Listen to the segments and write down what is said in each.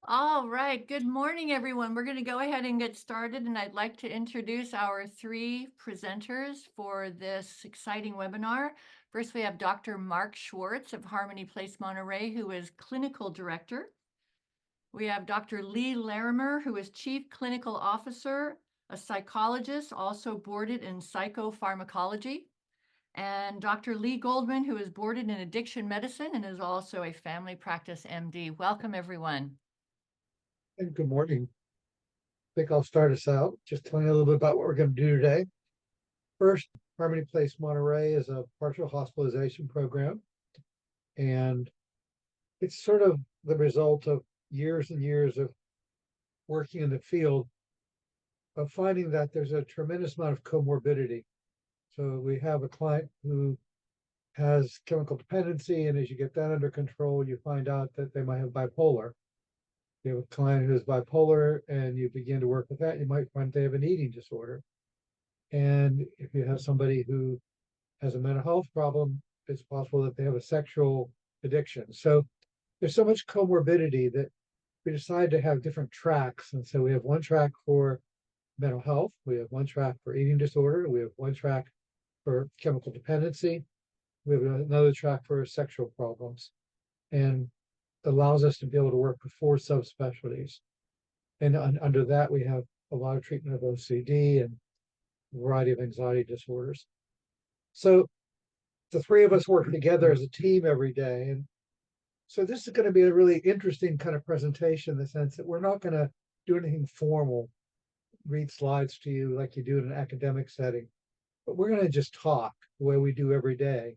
All right. Good morning, everyone. We're going to go ahead and get started, and I'd like to introduce our three presenters for this exciting webinar. First, we have Dr. Mark Schwartz of Harmony Place Monterey, who is Clinical Director. We have Dr. Lee Larimer, who is Chief Clinical Officer, a psychologist, also boarded in psychopharmacology. And Dr. Lee Goldman, who is boarded in addiction medicine and is also a family practice MD. Welcome, everyone. And good morning. I think I'll start us out just telling you a little bit about what we're going to do today. First, Harmony Place Monterey is a partial hospitalization program, and it's sort of the result of years and years of working in the field of finding that there's a tremendous amount of comorbidity. So we have a client who has chemical dependency, and as you get that under control, you find out that they might have bipolar. You have a client who is bipolar, and you begin to work with that, you might find they have an eating disorder. And if you have somebody who has a mental health problem, it's possible that they have a sexual addiction. So there's so much comorbidity that we decided to have different tracks. And so we have one track for mental health, we have one track for eating disorder, we have one track for chemical dependency, we have another track for sexual problems, and allows us to be able to work with four subspecialties. And under that, we have a lot of treatment of OCD and a variety of anxiety disorders. So the three of us work together as a team every day. And so this is going to be a really interesting kind of presentation in the sense that we're not going to do anything formal, read slides to you like you do in an academic setting, but we're going to just talk the way we do every day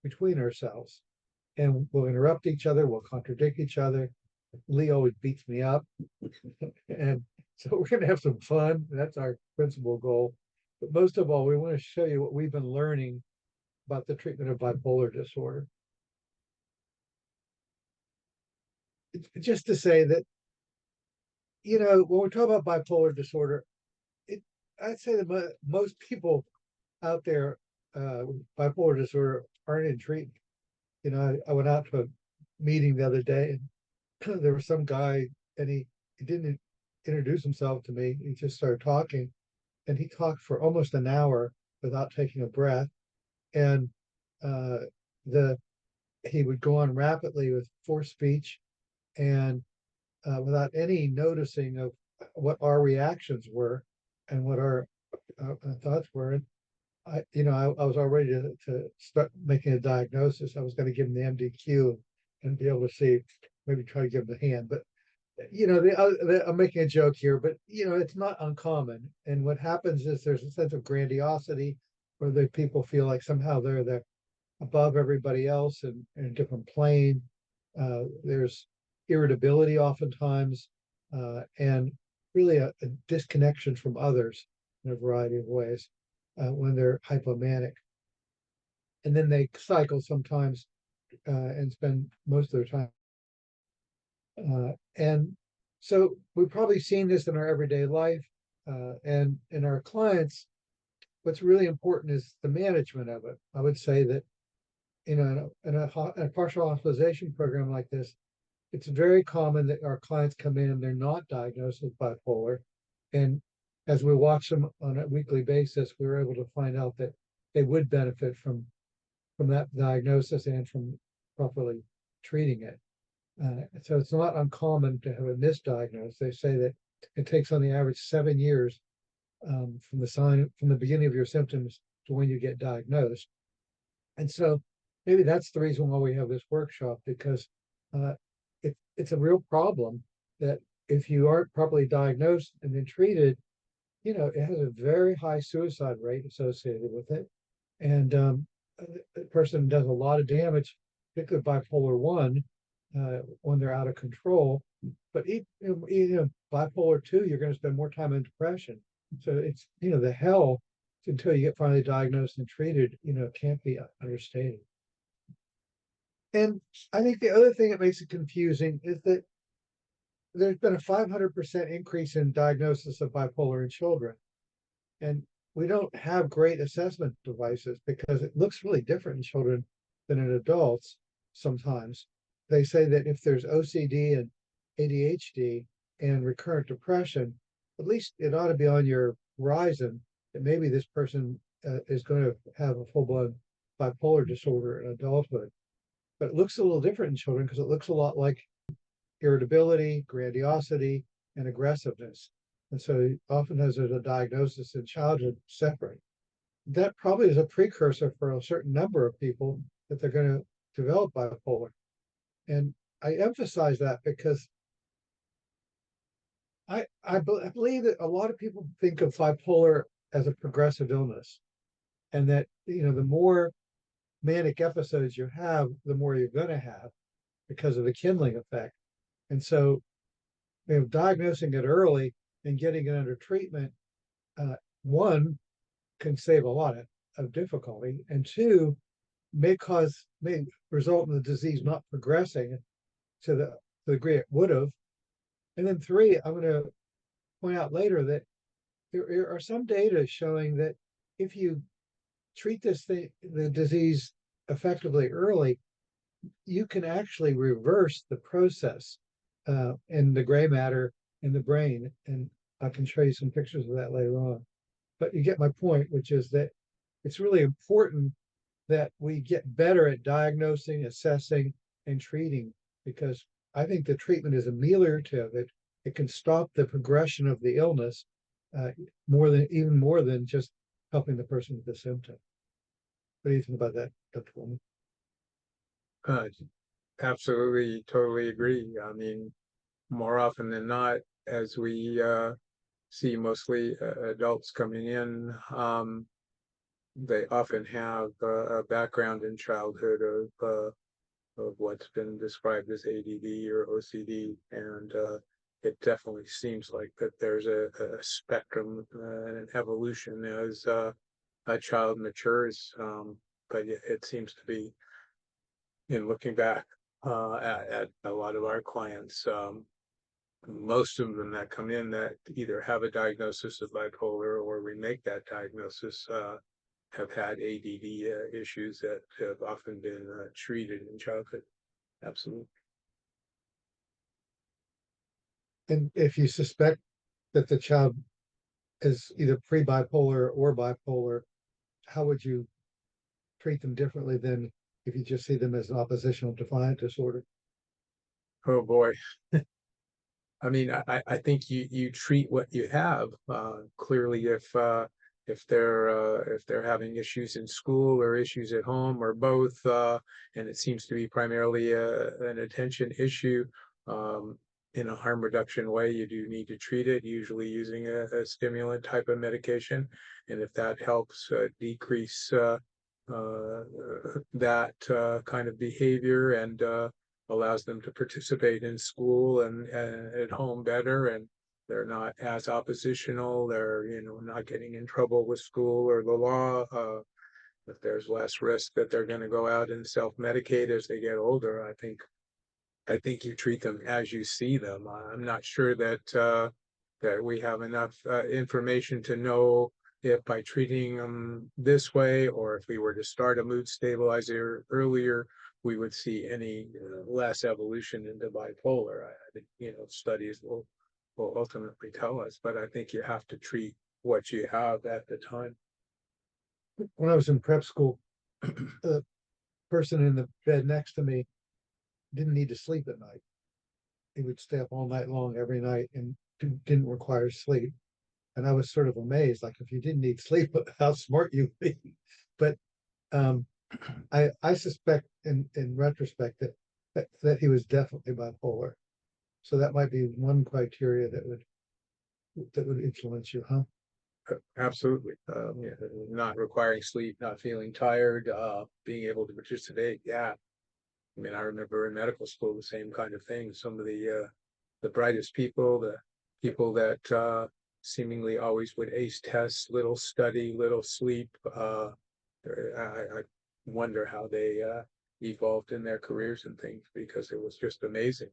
between ourselves. And we'll interrupt each other, we'll contradict each other. Lee always beats me up. And so we're going to have some fun. That's our principal goal. But most of all, we want to show you what we've been learning about the treatment of bipolar disorder. Just to say that, when we talk about bipolar disorder, I'd say that most people out there with bipolar disorder aren't in treatment. I went out to a meeting the other day, and there was some guy, and he didn't introduce himself to me. He just started talking, and he talked for almost an hour without taking a breath. And he would go on rapidly with forced speech, and without any noticing of what our reactions were and what our thoughts were. And I was all ready to start making a diagnosis. I was going to give him the MDQ and be able to see, maybe try to give him the hand. But I'm making a joke here, but it's not uncommon. And what happens is there's a sense of grandiosity, where the people feel like somehow they're above everybody else and in a different plane. There's irritability oftentimes, and really a disconnection from others in a variety of ways when they're hypomanic. And then they cycle sometimes and spend most of their time. And so we've probably seen this in our everyday life, and in our clients. What's really important is the management of it. I would say that in a partial hospitalization program like this, it's very common that our clients come in and they're not diagnosed with bipolar. And as we watch them on a weekly basis, we were able to find out that they would benefit from that diagnosis and from properly treating it. So it's not uncommon to have a misdiagnosis. They say that it takes on the average 7 years from the beginning of your symptoms to when you get diagnosed. And so maybe that's the reason why we have this workshop, because it's a real problem that if you aren't properly diagnosed and then treated, it has a very high suicide rate associated with it. And a person does a lot of damage, particularly bipolar 1, when they're out of control. But bipolar 2, you're going to spend more time in depression. So it's, the hell until you get finally diagnosed and treated, can't be understated. And I think the other thing that makes it confusing is that there's been a 500% increase in diagnosis of bipolar in children. And we don't have great assessment devices because it looks really different in children than in adults sometimes. They say that if there's OCD and ADHD and recurrent depression, at least it ought to be on your horizon that maybe this person is going to have a full-blown bipolar disorder in adulthood. But it looks a little different in children because it looks a lot like irritability, grandiosity, and aggressiveness. And so often has a diagnosis in childhood separate. That probably is a precursor for a certain number of people that they're going to develop bipolar. And I emphasize that because I believe that a lot of people think of bipolar as a progressive illness, and that the more manic episodes you have, the more you're going to have because of the kindling effect. And so, diagnosing it early and getting it under treatment, one, can save a lot of difficulty, and two, may result in the disease not progressing to the degree it would have. And then three, I'm going to point out later that there are some data showing that if you treat the disease effectively early, you can actually reverse the process in the gray matter in the brain. And I can show you some pictures of that later on. But you get my point, which is that it's really important that we get better at diagnosing, assessing, and treating, because I think the treatment is ameliorative. It can stop the progression of the illness even more than just helping the person with the symptom. What do you think about that, Dr. Woolman? Uh, Absolutely, totally agree. I mean, more often than not, as we see mostly adults coming in, they often have a background in childhood of what's been described as ADD or OCD, and it definitely seems like that there's a spectrum and an evolution as a child matures. But it seems to be, in looking back at a lot of our clients, most of them that come in that either have a diagnosis of bipolar or we make that diagnosis have had ADD issues that have often been treated in childhood. Absolutely. And if you suspect that the child is either pre-bipolar or bipolar, how would you treat them differently than if you just see them as an oppositional defiant disorder? Oh boy. I mean, I think you treat what you have. Clearly, if they're having issues in school or issues at home or both, and it seems to be primarily an attention issue, in a harm reduction way, you do need to treat it, usually using a stimulant type of medication, and if that helps decrease that kind of behavior and allows them to participate in school and at home better, and they're not as oppositional, they're not getting in trouble with school or the law, if there's less risk that they're going to go out and self-medicate as they get older. I think you treat them as you see them. I'm not sure that that we have enough information to know if by treating them this way, or if we were to start a mood stabilizer earlier, we would see any less evolution into bipolar. I think studies will ultimately tell us, but I think you have to treat what you have at the time. When I was in prep school, the person in the bed next to me didn't need to sleep at night. He would stay up all night long every night and didn't require sleep. And I was sort of amazed, like, if you didn't need sleep, how smart you'd be. But I suspect in retrospect that he was definitely bipolar. So that might be one criteria that would influence you, huh? Absolutely. Yeah, not requiring sleep, not feeling tired, being able to participate. Yeah. I mean, I remember in medical school, the same kind of thing. Some of the brightest people, the people that seemingly always would ace tests, little study, little sleep. I wonder how they evolved in their careers and things, because it was just amazing.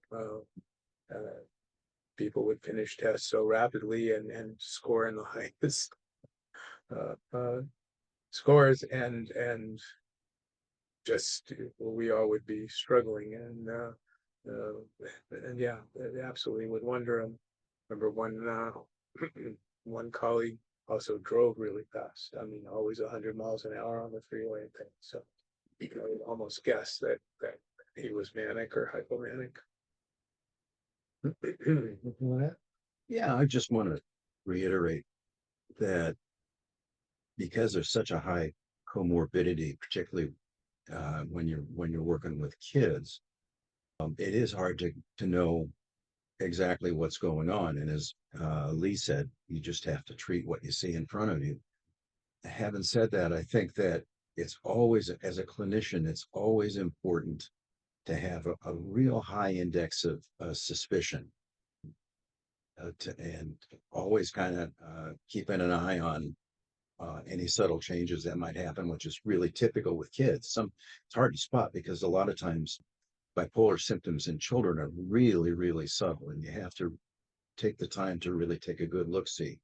People would finish tests so rapidly and score in the highest scores, and just we all would be struggling, and And yeah, absolutely would wonder. Remember one one colleague also drove really fast. I mean, always 100 miles an hour on the freeway and things. So you could almost guess that he was manic or hypomanic. Anything on that? Yeah, I just want to reiterate that because there's such a high comorbidity, particularly when you're working with kids, it is hard to know exactly what's going on. And as Lee said, you just have to treat what you see in front of you. Having said that, I think that it's always, as a clinician, it's always important to have a real high index of suspicion and always kind of keeping an eye on any subtle changes that might happen, which is really typical with kids. It's hard to spot because a lot of times bipolar symptoms in children are really, really subtle, and you have to take the time to really take a good look-see.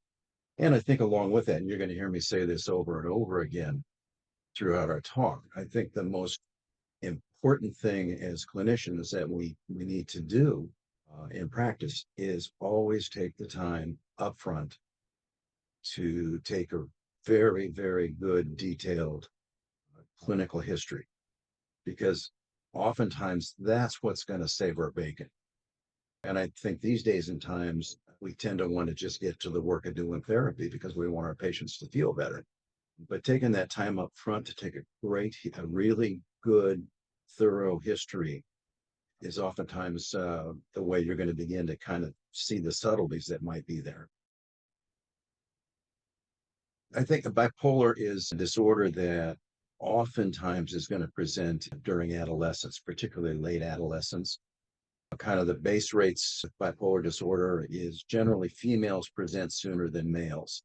And I think along with that, and you're going to hear me say this over and over again throughout our talk, I think the most important thing as clinicians that we need to do in practice is always take the time upfront to take a very, very good detailed clinical history, because oftentimes that's what's going to save our bacon. And I think these days and times, we tend to want to just get to the work of doing therapy because we want our patients to feel better. But taking that time up front to take a really good, thorough history is oftentimes the way you're going to begin to kind of see the subtleties that might be there. I think bipolar is a disorder that oftentimes is going to present during adolescence, particularly late adolescence. Kind of the base rates of bipolar disorder is generally females present sooner than males,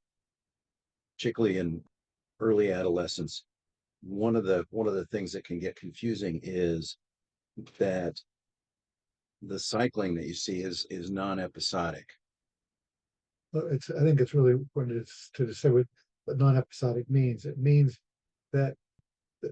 particularly in early adolescence. One of the things that can get confusing is that the cycling that you see is non-episodic. Well, I think it's really important to say what non-episodic means. It means that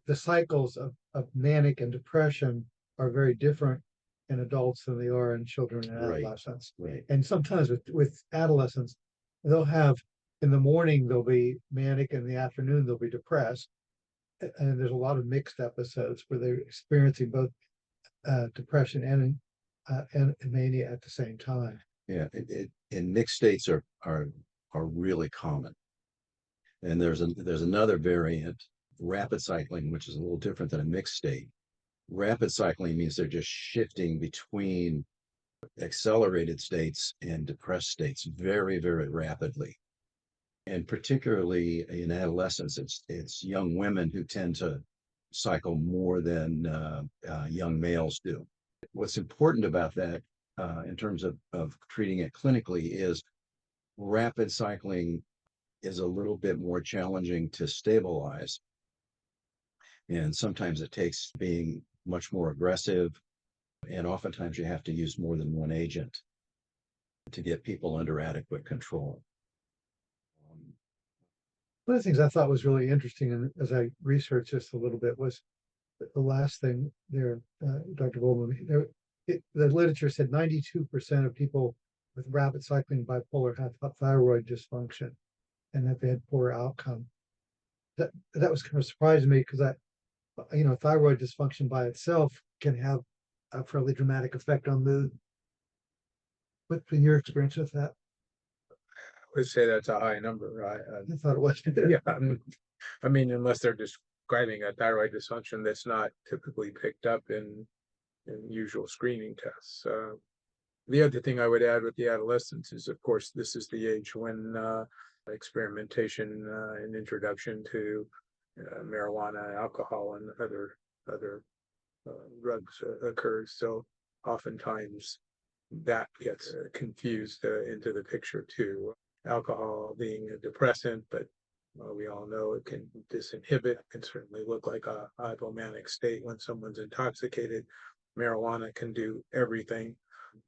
the cycles of manic and depression are very different in adults than they are in children and Right. adolescents. Right. And sometimes with adolescents, they'll have, in the morning they'll be manic, in the afternoon they'll be depressed. And there's a lot of mixed episodes where they're experiencing both depression and mania at the same time. Yeah, and mixed states are really common. And there's another variant, rapid cycling, which is a little different than a mixed state. Rapid cycling means they're just shifting between accelerated states and depressed states very, very rapidly. And particularly in adolescence, it's young women who tend to cycle more than young males do. What's important about that in terms of treating it clinically is rapid cycling is a little bit more challenging to stabilize. And sometimes it takes being much more aggressive. And oftentimes you have to use more than one agent to get people under adequate control. One of the things I thought was really interesting, and as I researched this a little bit, was the last thing there, Dr. Goldberg. The literature said 92% of people with rapid cycling bipolar have thyroid dysfunction, and that they had poor outcome. That was kind of surprising me because thyroid dysfunction by itself can have a fairly dramatic effect on mood. What's been your experience with that? I would say that's a high number, right? I thought it was. Yeah, I mean, unless they're describing a thyroid dysfunction that's not typically picked up in usual screening tests. The other thing I would add with the adolescents is, of course, this is the age when experimentation and introduction to marijuana, alcohol, and other drugs occurs. So oftentimes that gets confused into the picture too. Alcohol being a depressant, but we all know it can disinhibit. It can certainly look like a hypomanic state when someone's intoxicated. Marijuana can do everything.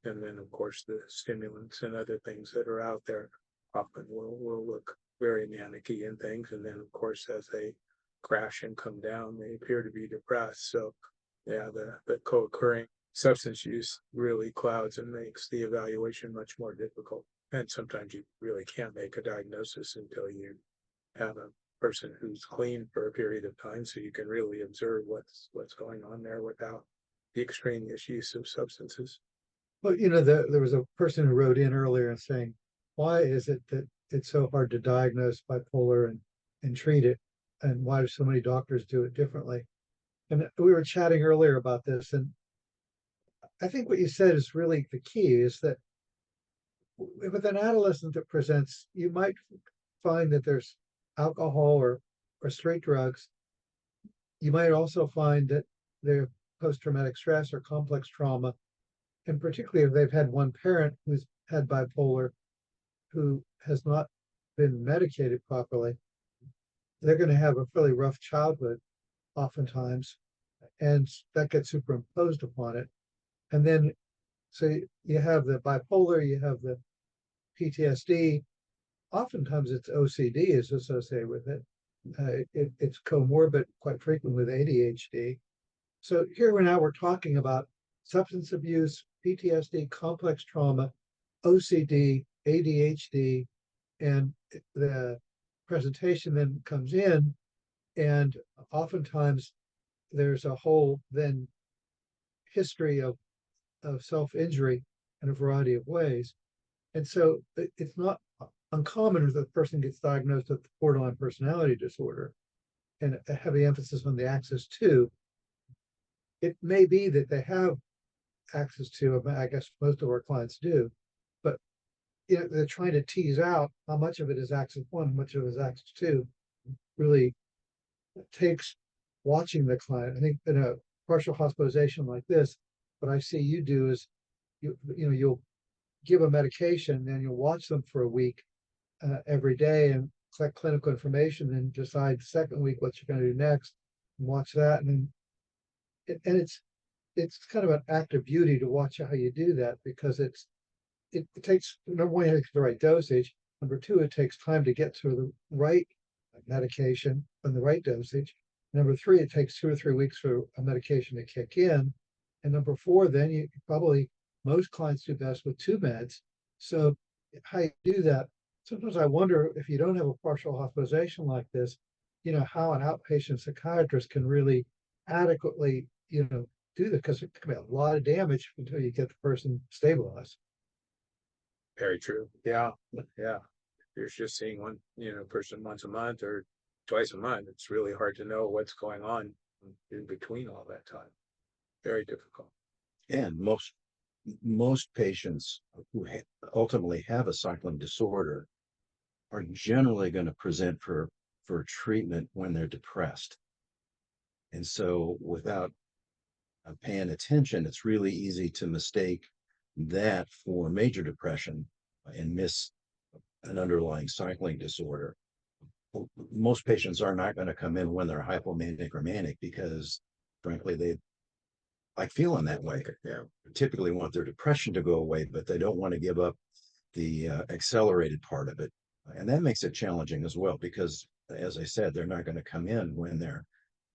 And then, of course, the stimulants and other things that are out there often will look very manic-y and things. And then, of course, as they crash and come down, they appear to be depressed. So, yeah, the co-occurring substance use really clouds and makes the evaluation much more difficult. And sometimes you really can't make a diagnosis until you have a person who's clean for a period of time, so you can really observe what's going on there without the extraneous use of substances. Well, there was a person who wrote in earlier and saying, why is it that it's so hard to diagnose bipolar and treat it? And why do so many doctors do it differently? And we were chatting earlier about this, and I think what you said is really the key, is that with an adolescent that presents, you might find that there's alcohol or straight drugs. You might also find that they're post-traumatic stress or complex trauma. And particularly if they've had one parent who's had bipolar who has not been medicated properly, they're going to have a fairly rough childhood oftentimes, and that gets superimposed upon it. And then, so you have the bipolar, you have the PTSD. Oftentimes it's OCD is associated with it. It's comorbid quite frequently with ADHD. So here we're talking about substance abuse, PTSD, complex trauma, OCD, ADHD, and the presentation then comes in, and oftentimes there's a whole then history of self-injury in a variety of ways. And so it's not uncommon if the person gets diagnosed with borderline personality disorder and a heavy emphasis on the axis 2. It may be that they have access to, I guess most of our clients do, but they're trying to tease out how much of it is axis 1, how much of it is axis 2. Really takes watching the client. I think in a partial hospitalization like this, what I see you do is you'll give a medication, then you'll watch them for a week every day and collect clinical information, and decide the second week what you're going to do next, and watch that. And then it's kind of an act of beauty to watch how you do that, because it takes, number one, it takes the right dosage. Number two, it takes time to get to the right medication and the right dosage. Number three, it takes 2 or 3 weeks for a medication to kick in. And number four, then you probably, most clients do best with 2 meds. So how you do that, sometimes I wonder if you don't have a partial hospitalization like this, how an outpatient psychiatrist can really adequately, do that, because it can be a lot of damage until you get the person stabilized. Very true. Yeah. Yeah. You're just seeing one, person once a month or twice a month. It's really hard to know what's going on in between all that time. Very difficult. And most patients who ultimately have a cycling disorder are generally going to present for treatment when they're depressed. And so without paying attention, it's really easy to mistake that for major depression and miss an underlying cycling disorder. Most patients are not going to come in when they're hypomanic or manic, because frankly, they like feeling that way. Yeah. Typically want their depression to go away, but they don't want to give up the accelerated part of it. And that makes it challenging as well, because as I said, they're not going to come in when they're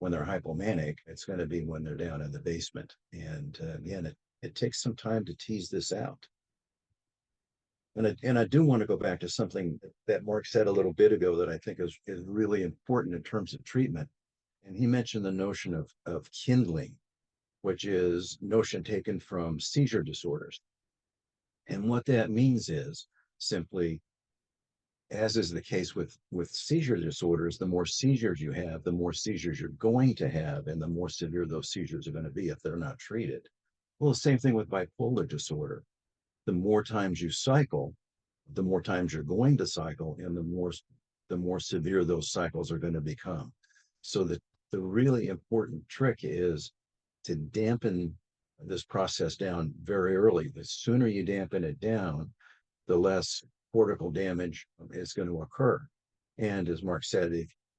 hypomanic. It's going to be when they're down in the basement. And again, it takes some time to tease this out. And I do want to go back to something that Mark said a little bit ago that I think is really important in terms of treatment. And he mentioned the notion of kindling, which is notion taken from seizure disorders. And what that means is simply, as is the case with seizure disorders, the more seizures you have, the more seizures you're going to have, and the more severe those seizures are going to be if they're not treated. Well, the same thing with bipolar disorder. The more times you cycle, the more times you're going to cycle, and the more severe those cycles are going to become. So the really important trick is to dampen this process down very early. The sooner you dampen it down, the less cortical damage is going to occur. And as Mark said,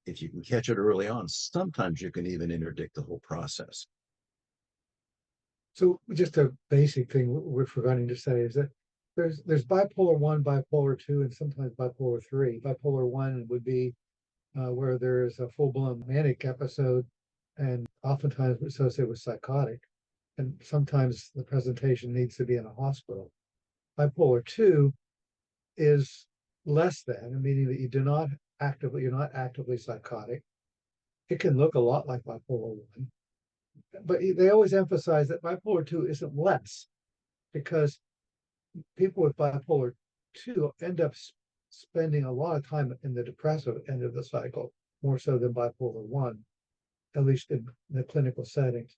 if you can catch it early on, sometimes you can even interdict the whole process. So just a basic thing we're forgetting to say is that there's bipolar 1, bipolar 2, and sometimes bipolar 3. Bipolar 1 would be where there is a full-blown manic episode, and oftentimes associated with psychotic. and sometimes the presentation needs to be in a hospital. Bipolar 2 is less than, meaning that you're not actively psychotic. It can look a lot like bipolar 1, but they always emphasize that bipolar 2 isn't less, because people with bipolar 2 end up spending a lot of time in the depressive end of the cycle, more so than bipolar 1, at least in the clinical settings.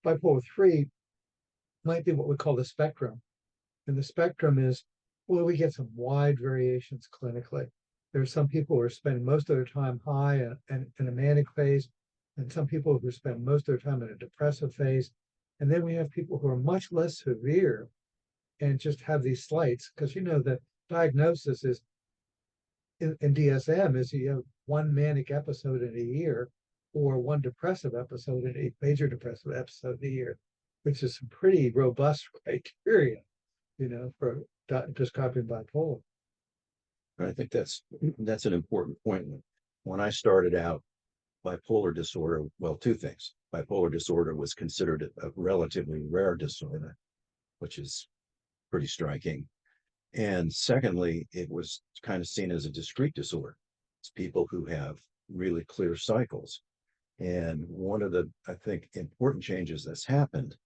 Bipolar 3 might be what we call the spectrum. And the spectrum is, well, we get some wide variations clinically. There are some people who are spending most of their time high and in a manic phase, and some people who spend most of their time in a depressive phase. And then we have people who are much less severe and just have these slights, because the diagnosis is in DSM is you have one manic episode in a year or one depressive episode in a major depressive episode in a year, which is some pretty robust criteria, for describing bipolar. I think that's an important point. When I started out, bipolar disorder, well, two things. Bipolar disorder was considered a relatively rare disorder, which is pretty striking. And secondly, it was kind of seen as a discrete disorder. It's people who have really clear cycles. And one of the, I think, important changes that's happened,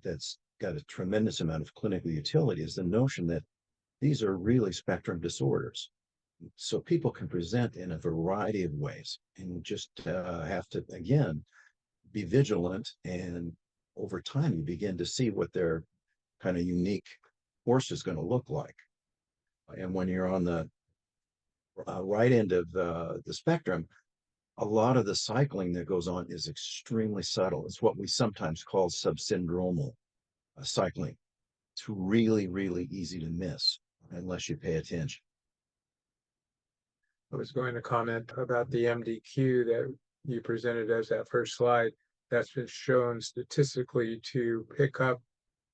that's got a tremendous amount of clinical utility, is the notion that these are really spectrum disorders. So people can present in a variety of ways, and you just have to, again, be vigilant. And over time, you begin to see what their kind of unique course is going to look like. And when you're on the right end of the spectrum, a lot of the cycling that goes on is extremely subtle. It's what we sometimes call subsyndromal cycling. It's really, really easy to miss unless you pay attention. I was going to comment about the MDQ that you presented as that first slide. That's been shown statistically to pick up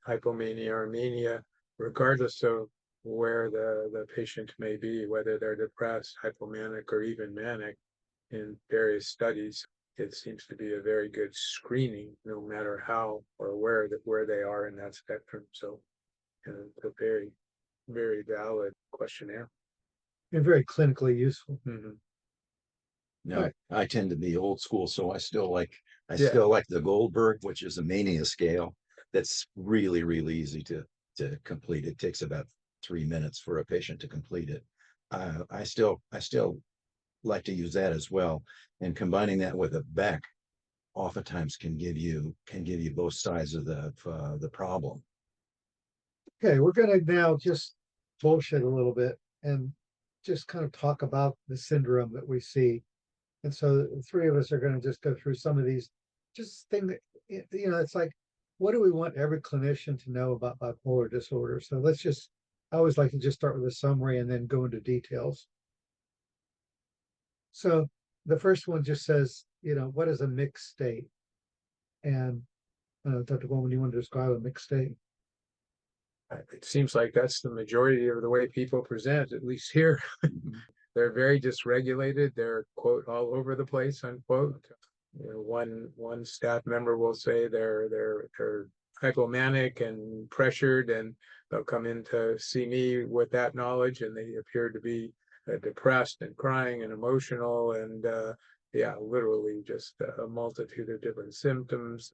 hypomania or mania, regardless of where the patient may be, whether they're depressed, hypomanic, or even manic. In various studies, it seems to be a very good screening, no matter how or where they are in that spectrum. So, it's a very, very valid questionnaire. And very clinically useful. Mm-hmm. Now, I tend to be old school, so I still like Yeah. the Goldberg, which is a mania scale. That's really, really easy to complete. It takes about 3 minutes for a patient to complete it. I still like to use that as well, and combining that with a Beck oftentimes can give you both sides of the problem. Okay, we're going to now just bullshit a little bit and just kind of talk about the syndrome that we see. And so the three of us are going to just go through some of these just things that, it's like, what do we want every clinician to know about bipolar disorder? So I always like to just start with a summary and then go into details. So the first one just says, what is a mixed state? And Dr. Bowman, you want to describe a mixed state? It seems like that's the majority of the way people present, at least here. They're very dysregulated. They're, quote, all over the place, unquote. One staff member will say they're hypomanic and pressured, and they'll come in to see me with that knowledge, and they appear to be depressed and crying and emotional, and literally just a multitude of different symptoms.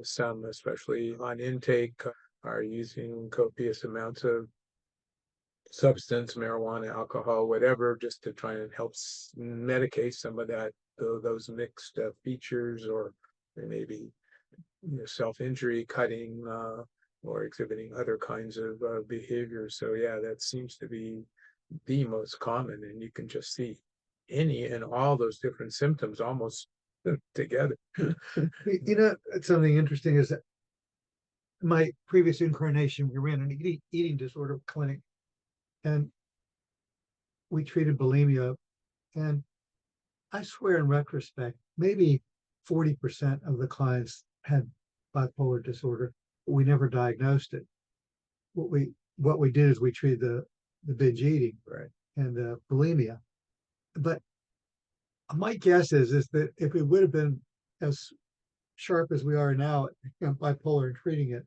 Some, especially on intake, are using copious amounts of substance, marijuana, alcohol, whatever, just to try and help medicate some of those mixed features, or they may be self-injury, cutting, or exhibiting other kinds of behaviors. So that seems to be the most common, and you can just see any and all those different symptoms almost together. Something interesting is that my previous incarnation, we ran an eating disorder clinic, and we treated bulimia. And I swear, in retrospect, maybe 40% of the clients had bipolar disorder, but we never diagnosed it. What we did is we treated the binge eating, Right, and the bulimia. But my guess is that if we would have been as sharp as we are now at bipolar and treating it,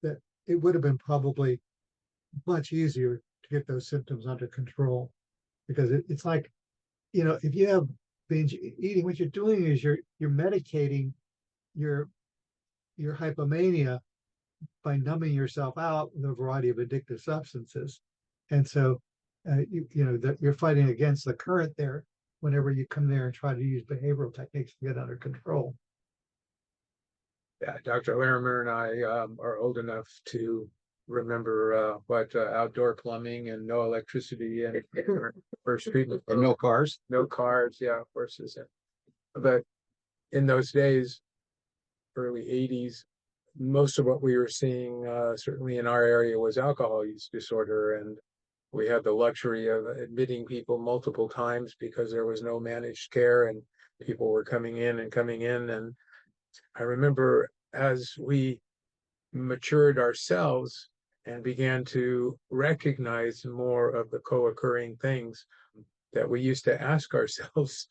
that it would have been probably much easier to get those symptoms under control. Because it's like, if you have binge eating, what you're doing is you're medicating your hypomania by numbing yourself out with a variety of addictive substances. And so, that you're fighting against the current there whenever you come there and try to use behavioral techniques to get under control. Yeah, Dr. Larimer and I are old enough to remember what outdoor plumbing and no electricity and first treatment. And no cars. No cars, yeah, horses. But in those days, early 80s, most of what we were seeing, certainly in our area, was alcohol use disorder. And we had the luxury of admitting people multiple times because there was no managed care and people were coming in. And I remember as we matured ourselves and began to recognize more of the co-occurring things, that we used to ask ourselves,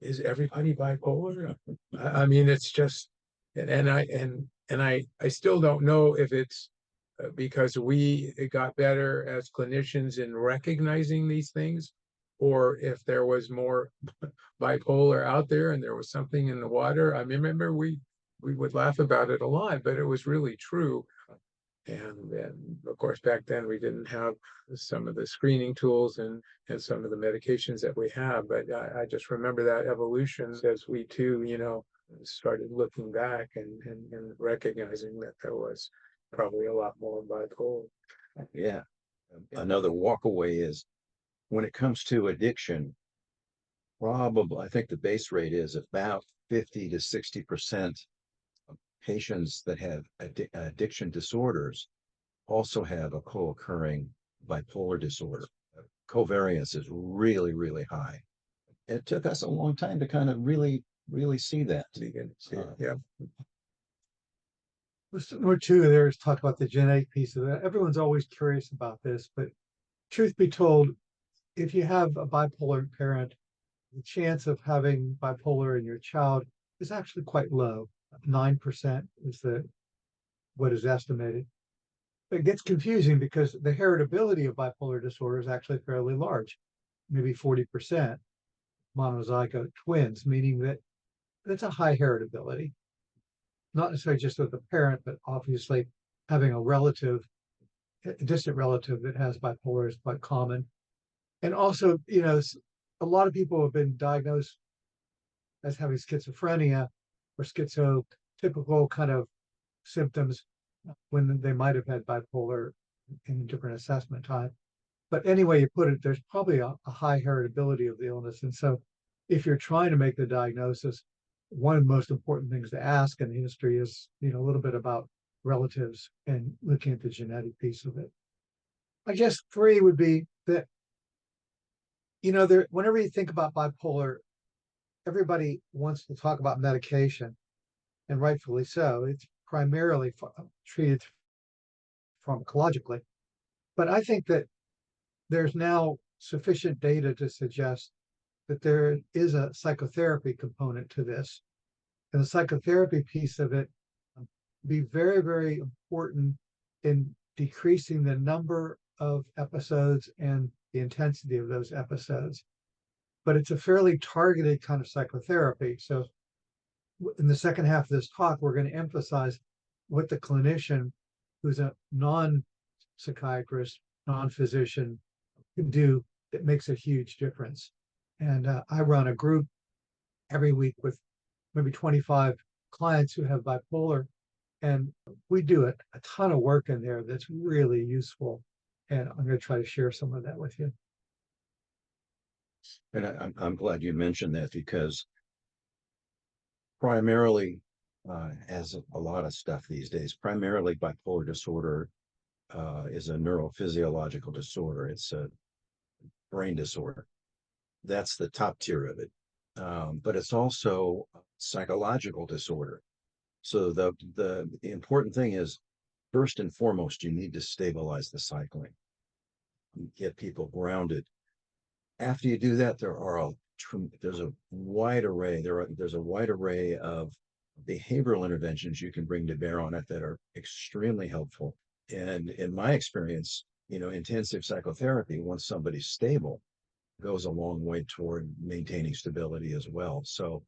is everybody bipolar? I mean, it's just, and I still don't know if it's because we got better as clinicians in recognizing these things, or if there was more bipolar out there and there was something in the water. I remember we would laugh about it a lot, but it was really true. And of course, back then we didn't have some of the screening tools and some of the medications that we have. But I just remember that evolution as we too, started looking back and recognizing that there was probably a lot more bipolar. Yeah. Another walk away is when it comes to addiction, probably, I think the base rate is about 50 to 60% of patients that have addiction disorders also have a co-occurring bipolar disorder. Covariance is really, really high. It took us a long time to kind of really see that. Yeah. Number two, there's talk about the genetic piece of it. Everyone's always curious about this, but truth be told, if you have a bipolar parent, the chance of having bipolar in your child is actually quite low. 9% is what is estimated. It gets confusing because the heritability of bipolar disorder is actually fairly large, maybe 40% monozygote twins, meaning that that's a high heritability. Not necessarily just with the parent, but obviously having a distant relative that has bipolar is quite common. And also, a lot of people have been diagnosed as having schizophrenia or schizotypical kind of symptoms when they might have had bipolar in a different assessment time. But anyway you put it, there's probably a high heritability of the illness. And so if you're trying to make the diagnosis, one of the most important things to ask in the history is, a little bit about relatives and looking at the genetic piece of it. I guess three would be that, whenever you think about bipolar, everybody wants to talk about medication, and rightfully so. It's primarily treated pharmacologically. But I think that there's now sufficient data to suggest that there is a psychotherapy component to this. And the psychotherapy piece of it be very, very important in decreasing the number of episodes and the intensity of those episodes. But it's a fairly targeted kind of psychotherapy. So in the second half of this talk, we're going to emphasize what the clinician who's a non-psychiatrist, non-physician can do that makes a huge difference. And I run a group every week with maybe 25 clients who have bipolar, and we do a ton of work in there that's really useful. And I'm going to try to share some of that with you. And I'm glad you mentioned that, because primarily, as a lot of stuff these days, primarily bipolar disorder is a neurophysiological disorder. It's a brain disorder. That's the top tier of it. But it's also a psychological disorder. So the important thing is, first and foremost, you need to stabilize the cycling, get people grounded. After you do that, there's a wide array. There's a wide array of behavioral interventions you can bring to bear on it that are extremely helpful. And in my experience, intensive psychotherapy, once somebody's stable, goes a long way toward maintaining stability as well. So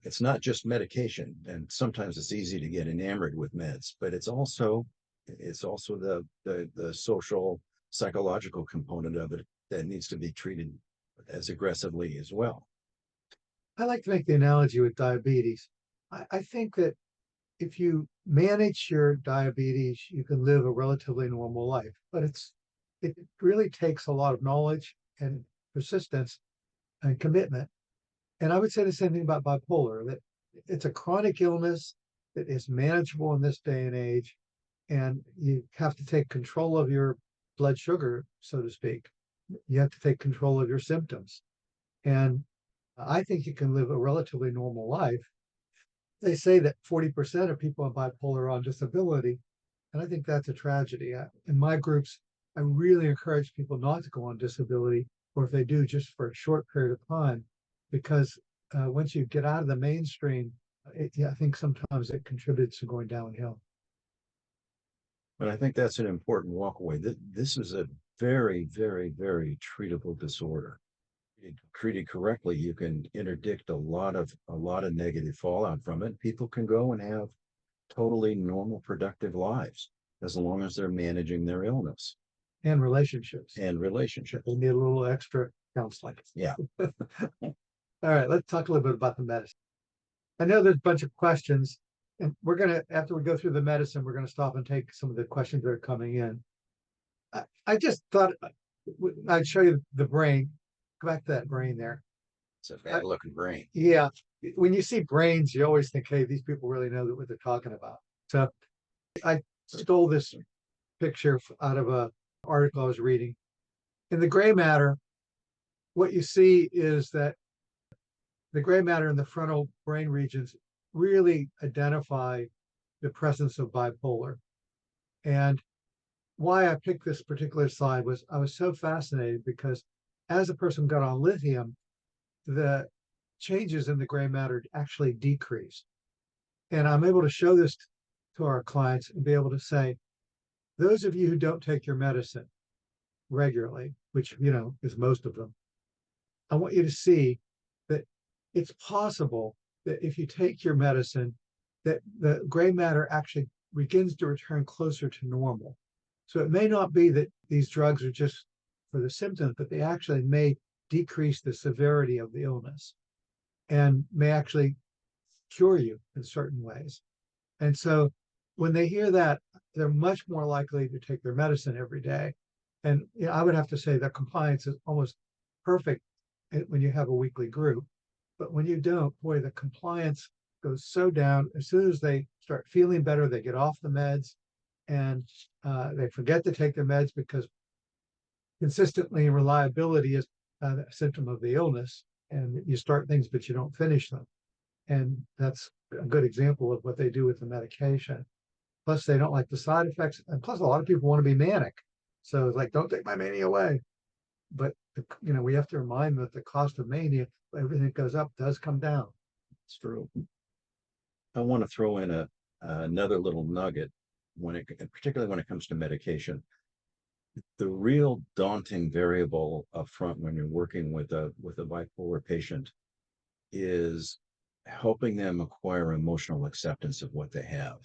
it's not just medication, and sometimes it's easy to get enamored with meds, but it's also the social psychological component of it that needs to be treated as aggressively as well. I like to make the analogy with diabetes. I think that if you manage your diabetes, you can live a relatively normal life, but it really takes a lot of knowledge and persistence and commitment. And I would say the same thing about bipolar, that it's a chronic illness that is manageable in this day and age. And you have to take control of your blood sugar, so to speak. You have to take control of your symptoms. And I think you can live a relatively normal life. They say that 40% of people on bipolar are on disability. And I think that's a tragedy. In my groups, I really encourage people not to go on disability, or if they do, just for a short period of time, because once you get out of the mainstream, I think sometimes it contributes to going downhill. But I think that's an important walkaway. This is a very, very, very treatable disorder. Treated correctly, you can interdict a lot of negative fallout from it. People can go and have totally normal, productive lives as long as they're managing their illness And relationships. and relationships. They need a little extra counseling. Yeah. All right, let's talk a little bit about the medicine. I know there's a bunch of questions, and we're going to, after we go through the medicine, we're going to stop and take some of the questions that are coming in. I just thought I'd show you the brain. Go back to that brain there. It's a bad looking brain. Yeah. When you see brains, you always think, hey, these people really know what they're talking about. So I stole this picture out of an article I was reading. In the gray matter, what you see is that the gray matter in the frontal brain regions really identify the presence of bipolar. And why I picked this particular slide was I was so fascinated because as a person got on lithium, the changes in the gray matter actually decreased. And I'm able to show this to our clients and be able to say, those of you who don't take your medicine regularly, which, is most of them, I want you to see that it's possible that if you take your medicine, that the gray matter actually begins to return closer to normal. So it may not be that these drugs are just for the symptoms, but they actually may decrease the severity of the illness and may actually cure you in certain ways. And so when they hear that, they're much more likely to take their medicine every day. And I would have to say that compliance is almost perfect when you have a weekly group. But when you don't, boy, the compliance goes so down. As soon as they start feeling better, they get off the meds and they forget to take their meds because consistently and reliability is a symptom of the illness. And you start things, but you don't finish them. And that's a good example of what they do with the medication. Plus, they don't like the side effects. And plus, a lot of people want to be manic. So it's like, don't take my mania away. But, we have to remind them that the cost of mania, everything that goes up does come down. It's true. I want to throw in another little nugget particularly when it comes to medication. The real daunting variable up front when you're working with a bipolar patient is helping them acquire emotional acceptance of what they have.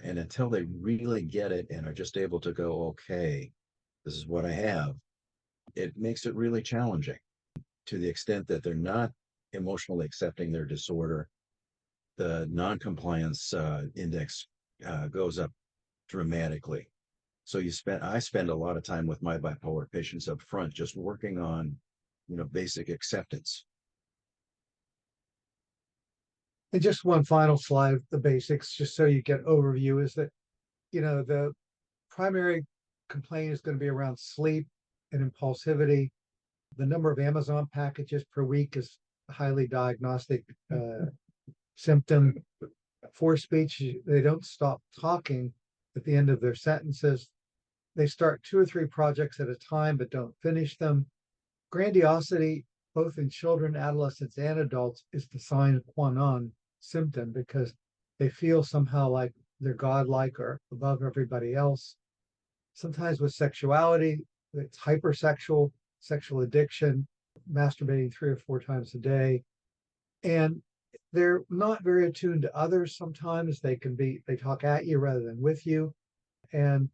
And until they really get it and are just able to go, okay, this is what I have, it makes it really challenging to the extent that they're not emotionally accepting their disorder. The non-compliance index goes up dramatically. So I spend a lot of time with my bipolar patients up front, just working on, basic acceptance. And just one final slide, the basics, just so you get overview, is that, the primary complaint is going to be around sleep and impulsivity. The number of Amazon packages per week is a highly diagnostic symptom. For speech, they don't stop talking at the end of their sentences. They start 2 or 3 projects at a time, but don't finish them. Grandiosity, both in children, adolescents, and adults, is the sine qua non symptom because they feel somehow like they're godlike or above everybody else. Sometimes with sexuality, it's hypersexual, sexual addiction, masturbating 3 or 4 times a day. And they're not very attuned to others. Sometimes they talk at you rather than with you. And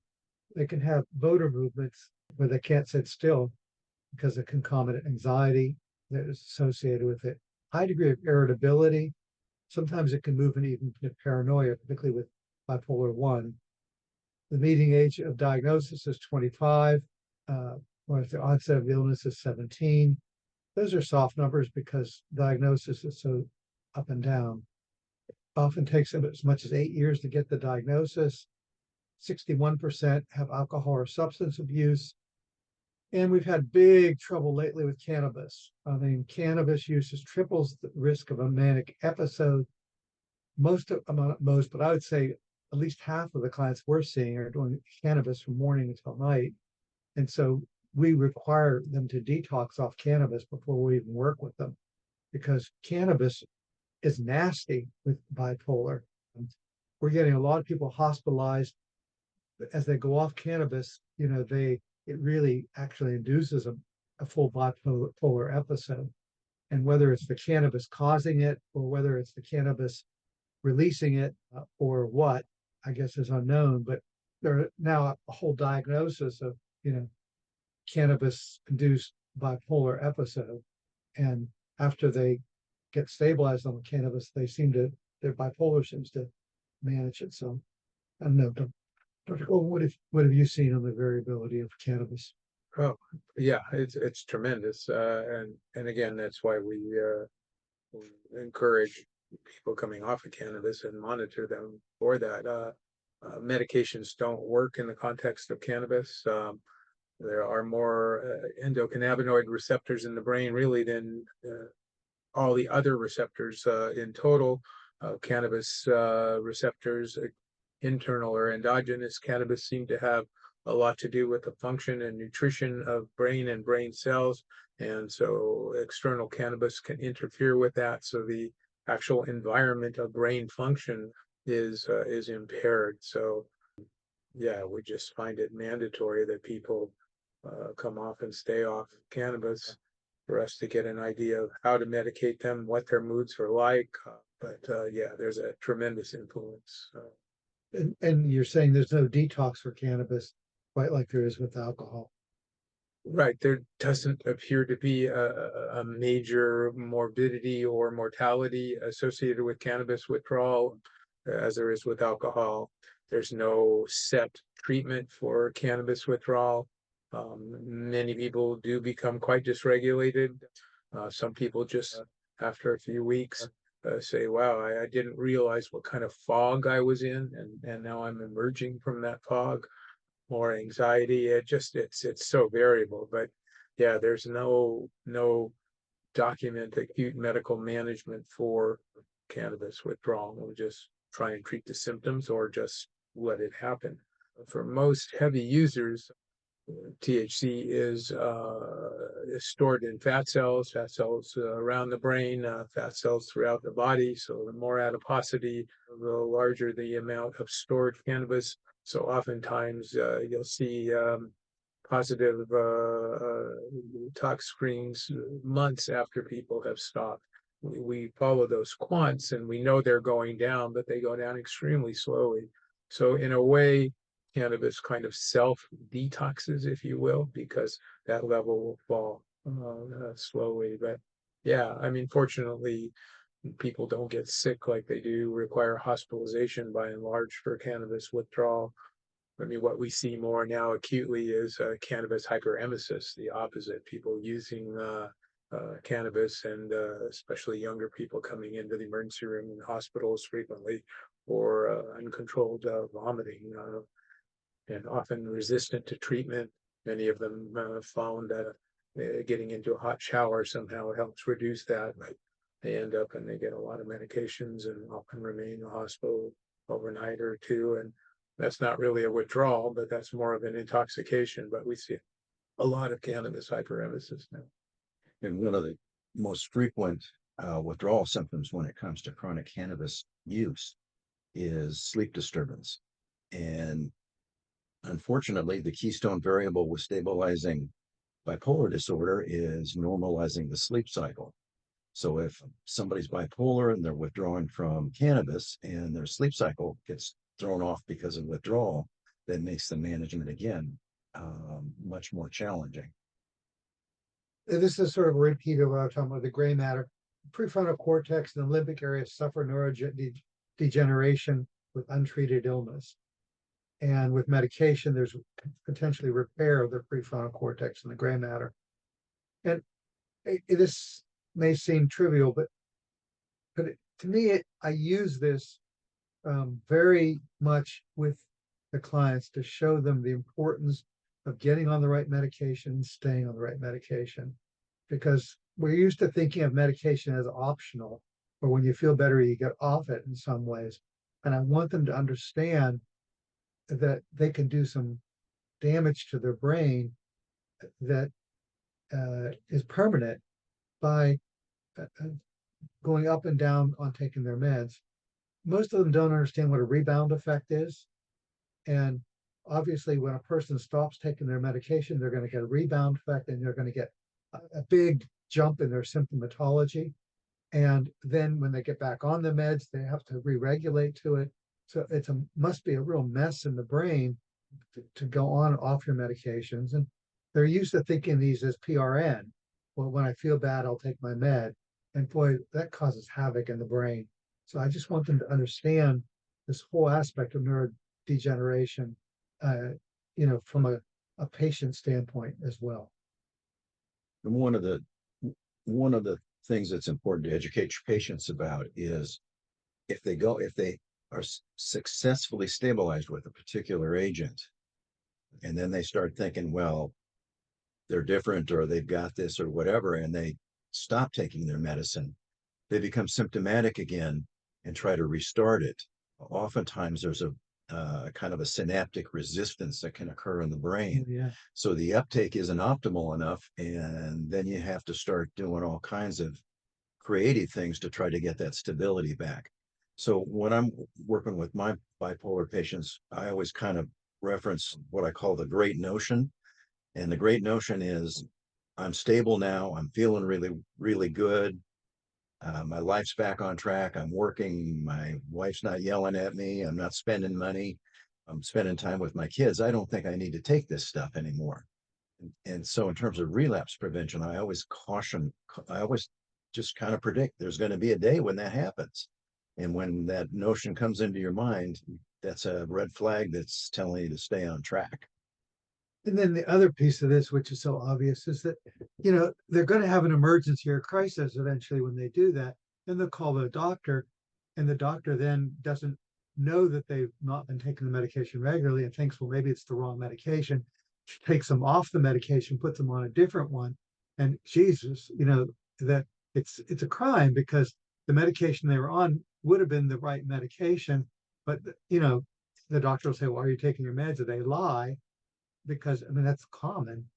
they can have motor movements where they can't sit still because of concomitant anxiety that is associated with it. High degree of irritability. Sometimes it can move in even to paranoia, particularly with bipolar 1. The median age of diagnosis is 25, whereas the onset of illness is 17. Those are soft numbers because diagnosis is so up and down. It often takes them as much as 8 years to get the diagnosis. 61% have alcohol or substance abuse. And we've had big trouble lately with cannabis. I mean, cannabis use triples the risk of a manic episode. Not most, but I would say at least half of the clients we're seeing are doing cannabis from morning until night. And so we require them to detox off cannabis before we even work with them because cannabis is nasty with bipolar. We're getting a lot of people hospitalized as they go off cannabis. It really actually induces a full bipolar episode. And whether it's the cannabis causing it or whether it's the cannabis releasing it or what, I guess is unknown. But there are now a whole diagnosis of, cannabis-induced bipolar episode. And after they get stabilized on the cannabis, their bipolar seems to manage it. So I don't know. Dr. Goldberg, what have you seen on the variability of cannabis? Oh, yeah, it's tremendous. And again, that's why we encourage people coming off of cannabis and monitor them for that. Medications don't work in the context of cannabis. There are more endocannabinoid receptors in the brain really than all the other receptors in total. Cannabis receptors, internal or endogenous cannabis, seem to have a lot to do with the function and nutrition of brain and brain cells. And so external cannabis can interfere with that. So the actual environment of brain function is impaired. So yeah, we just find it mandatory that people come off and stay off cannabis for us to get an idea of how to medicate them, what their moods are like. But yeah, there's a tremendous influence. And you're saying there's no detox for cannabis quite like there is with alcohol. Right. There doesn't appear to be a major morbidity or mortality associated with cannabis withdrawal as there is with alcohol. There's no set treatment for cannabis withdrawal. Many people do become quite dysregulated. Some people just, after a few weeks, say, wow, I didn't realize what kind of fog I was in, and now I'm emerging from that fog. More anxiety. It's so variable. But yeah, there's no document acute medical management for cannabis withdrawal. We'll just try and treat the symptoms or just let it happen. For most heavy users, THC is stored in fat cells around the brain, fat cells throughout the body. So the more adiposity, the larger the amount of stored cannabis. So oftentimes you'll see positive tox screens months after people have stopped. We follow those quants and we know they're going down, but they go down extremely slowly. So in a way, cannabis kind of self-detoxes, if you will, because that level will fall slowly. But yeah, I mean, fortunately, people don't get sick like they do require hospitalization by and large for cannabis withdrawal. I mean, what we see more now acutely is cannabis hyperemesis, the opposite, people using cannabis and especially younger people coming into the emergency room in hospitals frequently for uncontrolled vomiting and often resistant to treatment. Many of them found that getting into a hot shower somehow helps reduce that, but they end up and they get a lot of medications and often remain in the hospital overnight or two. And that's not really a withdrawal, but that's more of an intoxication. But we see a lot of cannabis hyperemesis now. And one of the most frequent withdrawal symptoms when it comes to chronic cannabis use is sleep disturbance. And unfortunately, the keystone variable with stabilizing bipolar disorder is normalizing the sleep cycle. So if somebody's bipolar and they're withdrawing from cannabis and their sleep cycle gets thrown off because of withdrawal, that makes the management again much more challenging. This is sort of a repeat of what I was talking about, the gray matter. Prefrontal cortex and the limbic area suffer neurodegeneration with untreated illness. And with medication, there's potentially repair of the prefrontal cortex and the gray matter. And this may seem trivial, but to me, I use this very much with the clients to show them the importance of getting on the right medication, staying on the right medication, because we're used to thinking of medication as optional, or when you feel better, you get off it in some ways. And I want them to understand that they can do some damage to their brain that is permanent by going up and down on taking their meds. Most of them don't understand what a rebound effect is. And obviously, when a person stops taking their medication, they're going to get a rebound effect and they're going to get a big jump in their symptomatology. And then when they get back on the meds, they have to re-regulate to it. So it's must be a real mess in the brain to go on and off your medications. And they're used to thinking these as PRN. Well, when I feel bad, I'll take my med. And boy, that causes havoc in the brain. So I just want them to understand this whole aspect of neurodegeneration, from a patient standpoint as well. And one of the things that's important to educate your patients about is if they are successfully stabilized with a particular agent, and then they start thinking, well, they're different or they've got this or whatever, and they stop taking their medicine, they become symptomatic again and try to restart it. Oftentimes there's a kind of a synaptic resistance that can occur in the brain. Yeah. So the uptake isn't optimal enough, and then you have to start doing all kinds of creative things to try to get that stability back. So when I'm working with my bipolar patients, I always kind of reference what I call the great notion. And the great notion is, I'm stable now. I'm feeling really, really good. My life's back on track. I'm working. My wife's not yelling at me. I'm not spending money. I'm spending time with my kids. I don't think I need to take this stuff anymore. And so in terms of relapse prevention, I always just kind of predict there's going to be a day when that happens. And when that notion comes into your mind, that's a red flag that's telling you to stay on track. And then the other piece of this, which is so obvious, is that, they're going to have an emergency or crisis eventually when they do that. Then they'll call the doctor, and the doctor then doesn't know that they've not been taking the medication regularly and thinks, well, maybe it's the wrong medication, takes them off the medication, puts them on a different one. And Jesus, that it's a crime because the medication they were on would have been the right medication. But, the doctor will say, well, are you taking your meds? And they lie. Because that's common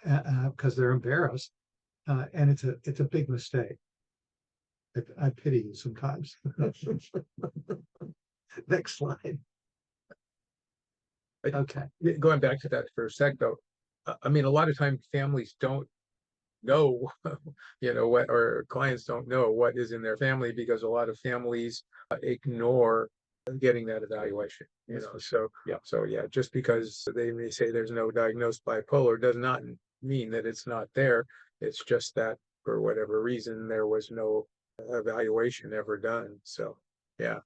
because they're embarrassed, and it's a big mistake. I pity you sometimes. Next slide. Okay. Going back to that for a sec, though, a lot of times families don't know, what, or clients don't know what is in their family because a lot of families ignore getting that evaluation, so yeah, just because they may say there's no diagnosed bipolar does not mean that it's not there. It's just that for whatever reason there was no evaluation ever done. So yeah,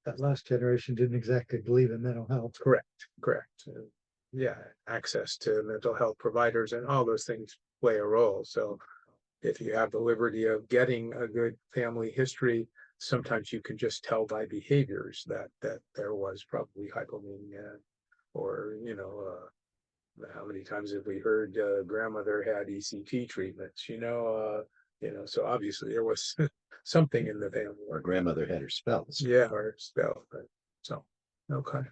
that last generation didn't exactly believe in mental health. Correct. Yeah, access to mental health providers and all those things play a role. So if you have the liberty of getting a good family history, sometimes you can just tell by behaviors that there was probably hypomania, or how many times have we heard grandmother had ECT treatments? So obviously there was something in the family. Or grandmother had her spells. Yeah, or spell. So okay,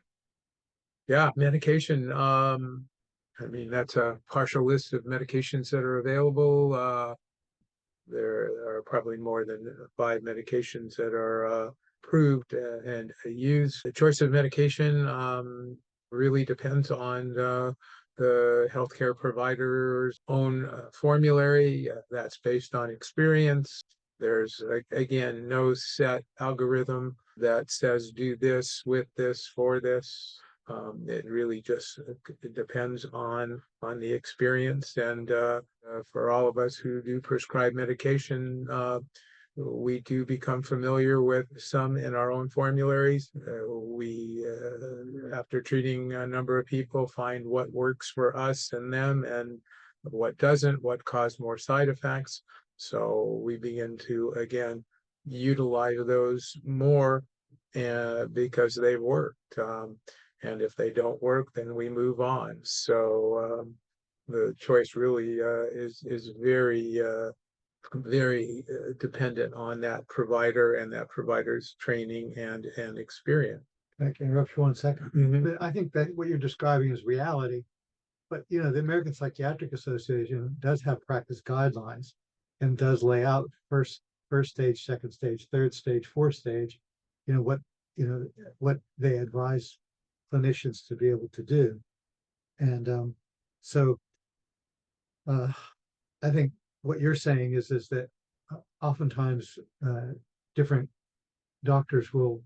yeah, medication. That's a partial list of medications that are available. There are probably more than 5 medications that are approved and used. The choice of medication really depends on the healthcare provider's own formulary. That's based on experience. There's, again, no set algorithm that says do this with this for this. It really just it depends on the experience. And for all of us who do prescribe medication, we do become familiar with some in our own formularies. We, after treating a number of people, find what works for us and them and what doesn't, what caused more side effects. So we begin to, again, utilize those more because they've worked. And if they don't work, then we move on. So the choice really is very dependent on that provider and that provider's training and experience. I can interrupt you 1 second. Mhm. But I think that what you're describing is reality. But, you know, the American Psychiatric Association does have practice guidelines and does lay out first stage, second stage, third stage, fourth stage, you know, what they advise clinicians to be able to do. And so I think what you're saying is that oftentimes different doctors will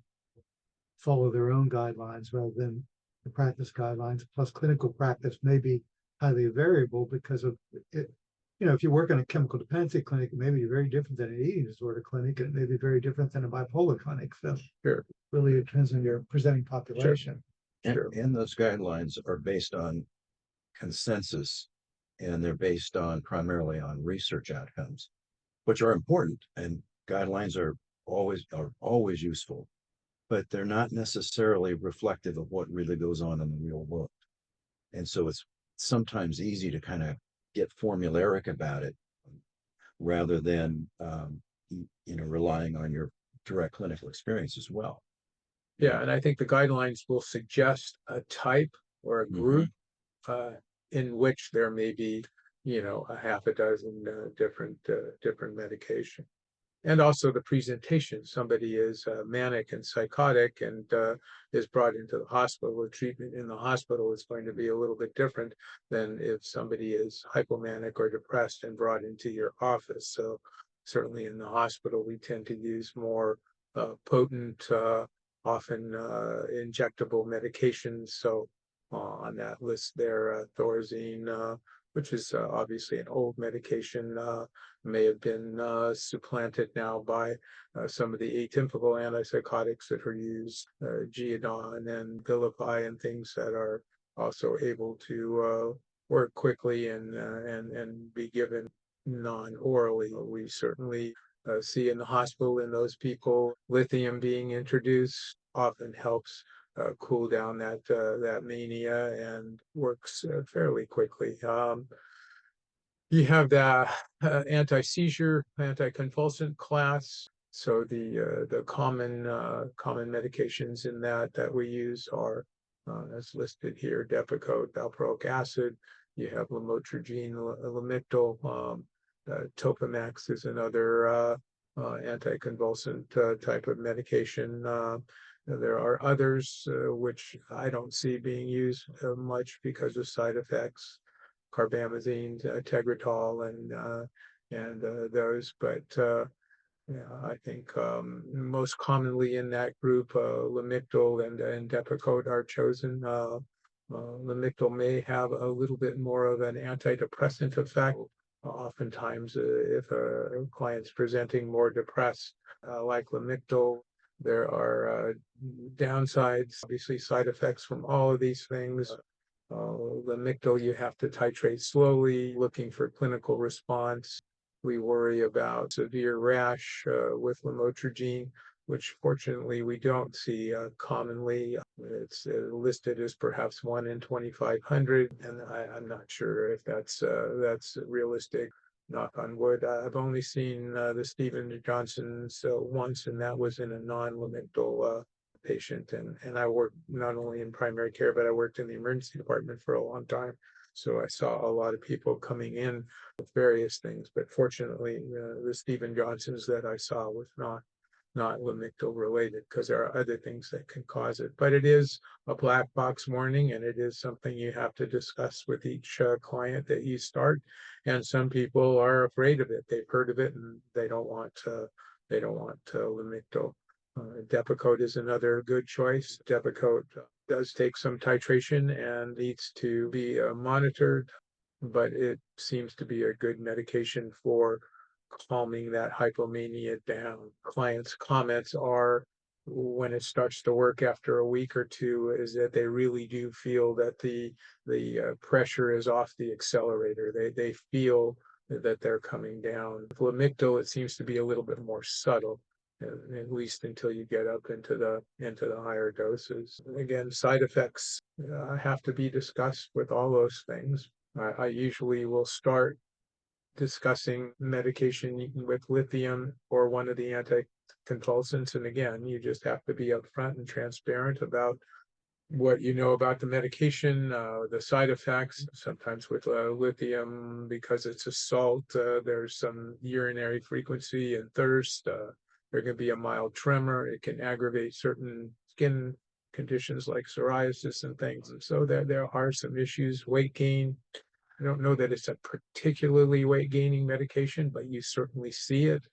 follow their own guidelines rather than the practice guidelines. Plus, clinical practice may be highly variable because of it. You know, if you work in a chemical dependency clinic, it may be very different than an eating disorder clinic, and it may be very different than a bipolar clinic. So, Sure. Really, it depends on your presenting population. Sure. And those guidelines are based on consensus, and they're based on primarily on research outcomes, which are important, and guidelines are always useful, but they're not necessarily reflective of what really goes on in the real world. And so it's sometimes easy to kind of get formulaic about it rather than relying on your direct clinical experience as well. Yeah, and I think the guidelines will suggest a type or a group in which there may be, a half a dozen different medication. And also the presentation. Somebody is manic and psychotic and is brought into the hospital. The treatment in the hospital is going to be a little bit different than if somebody is hypomanic or depressed and brought into your office. So certainly in the hospital, we tend to use more potent, often injectable medications. So on that list there, Thorazine, which is obviously an old medication, may have been supplanted now by some of the atypical antipsychotics that are used, Geodon and Vilify and things that are also able to work quickly and be given non-orally. We certainly see in the hospital in those people, lithium being introduced often helps cool down that mania and works fairly quickly. You have the anti-seizure, anticonvulsant class. So the common medications in that we use are as listed here: Depakote, valproic acid. You have lamotrigine, Lamictal. Topamax is another anticonvulsant type of medication. There are others which I don't see being used much because of side effects. Carbamazine, Tegretol, and those. But I think most commonly in that group, Lamictal and Depakote are chosen. Lamictal may have a little bit more of an antidepressant effect. Oftentimes, if a client's presenting more depressed, like Lamictal, there are downsides, obviously side effects from all of these things. Lamictal, you have to titrate slowly, looking for clinical response. We worry about severe rash with lamotrigine, which fortunately we don't see commonly. It's listed as perhaps 1 in 2,500, and I'm not sure if that's realistic. Knock on wood. I've only seen the Stephen Johnson once, and that was in a non-Lamictal patient. And I worked not only in primary care, but I worked in the emergency department for a long time. So I saw a lot of people coming in with various things, but fortunately, the Stephen Johnson's that I saw was not lamictal related, because there are other things that can cause it. But it is a black box warning, and it is something you have to discuss with each client that you start. And some people are afraid of it. They've heard of it and they don't want lamictal. Depakote is another good choice. Depakote does take some titration and needs to be monitored, but it seems to be a good medication for calming that hypomania down. Clients' comments are, when it starts to work after a week or two, is that they really do feel that the pressure is off the accelerator. They feel that they're coming down. With lamictal, it seems to be a little bit more subtle, at least until you get up into the higher doses. Again, side effects have to be discussed with all those things. I usually will start discussing medication with lithium or one of the anticonvulsants. And again, you just have to be upfront and transparent about what you know about the medication, the side effects. Sometimes with lithium, because it's a salt, there's some urinary frequency and thirst. There can be a mild tremor. It can aggravate certain skin conditions like psoriasis and things. And so there are some issues. Weight gain. I don't know that it's a particularly weight gaining medication, but you certainly see it.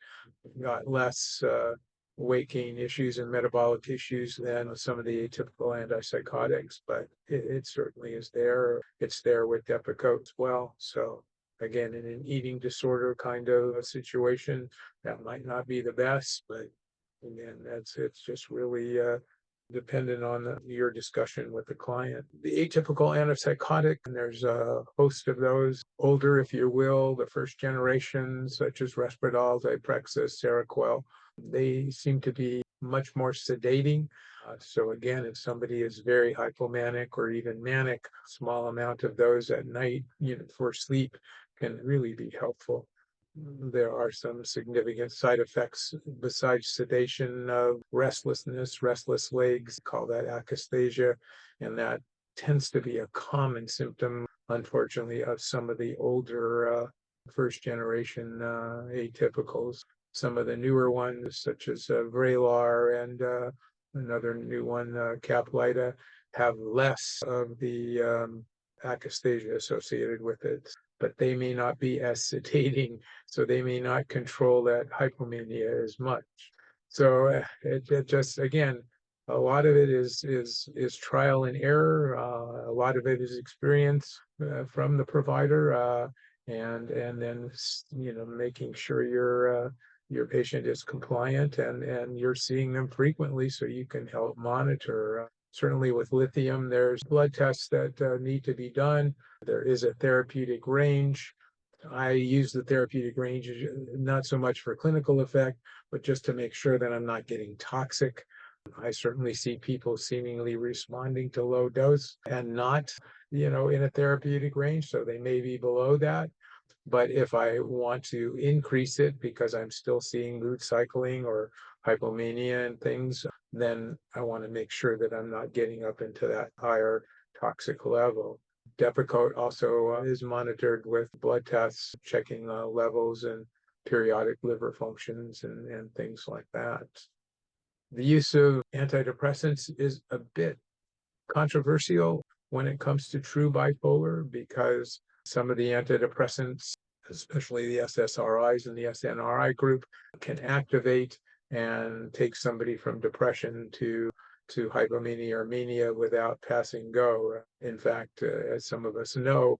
Got less weight gain issues and metabolic issues than some of the atypical antipsychotics, but it certainly is there. It's there with Depakote as well. So again, in an eating disorder kind of a situation, that might not be the best, but again, it's just really dependent on your discussion with the client. The atypical antipsychotic, and there's a host of those, older, if you will, the first generation, such as Risperdal, Zyprexa, Seroquel, they seem to be much more sedating. So again, if somebody is very hypomanic or even manic, small amount of those at night, for sleep can really be helpful. There are some significant side effects besides sedation of restlessness, restless legs, call that akathisia, and that tends to be a common symptom, unfortunately, of some of the older first generation atypicals. Some of the newer ones, such as Vraylar and another new one, Caplyta, have less of the akathisia associated with it, but they may not be as sedating, so they may not control that hypomania as much. So it just, again, a lot of it is trial and error. A lot of it is experience from the provider, and then making sure your patient is compliant and you're seeing them frequently so you can help monitor. Certainly with lithium, there's blood tests that need to be done. There is a therapeutic range. I use the therapeutic range not so much for clinical effect, but just to make sure that I'm not getting toxic. I certainly see people seemingly responding to low dose and not, in a therapeutic range. So they may be below that. But if I want to increase it because I'm still seeing mood cycling or hypomania and things, then I want to make sure that I'm not getting up into that higher toxic level. Depakote also is monitored with blood tests, checking levels and periodic liver functions and things like that. The use of antidepressants is a bit controversial when it comes to true bipolar, because some of the antidepressants, especially the SSRIs and the SNRI group, can activate and take somebody from depression to hypomania or mania without passing go. In fact, as some of us know,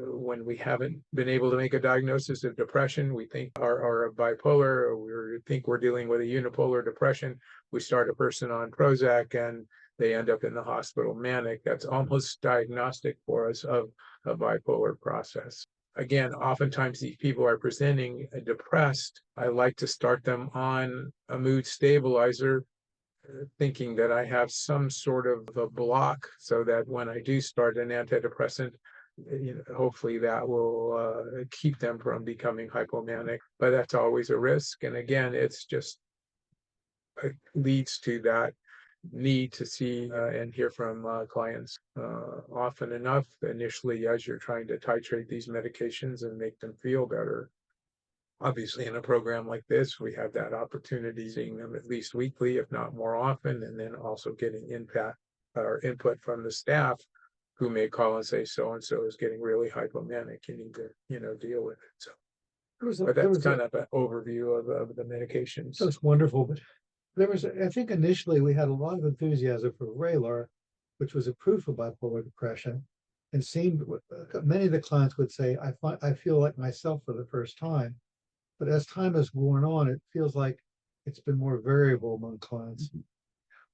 when we haven't been able to make a diagnosis of depression, we think or of bipolar, or we think we're dealing with a unipolar depression. We start a person on Prozac and they end up in the hospital manic. That's almost diagnostic for us of a bipolar process. Again, oftentimes these people are presenting depressed. I like to start them on a mood stabilizer, thinking that I have some sort of a block so that when I do start an antidepressant, hopefully that will keep them from becoming hypomanic. But that's always a risk. And again, it's just, it leads to that need to see and hear from clients often enough initially as you're trying to titrate these medications and make them feel better. Obviously, in a program like this, we have that opportunity, seeing them at least weekly, if not more often, and then also getting input from the staff who may call and say, so and so is getting really hypomanic. You need to, deal with it. So, but that's kind of an overview of the medications. That's wonderful, but there was, I think initially we had a lot of enthusiasm for Vraylar, which was approved for bipolar depression, and seemed many of the clients would say, I feel like myself for the first time. But as time has worn on, it feels like it's been more variable among clients.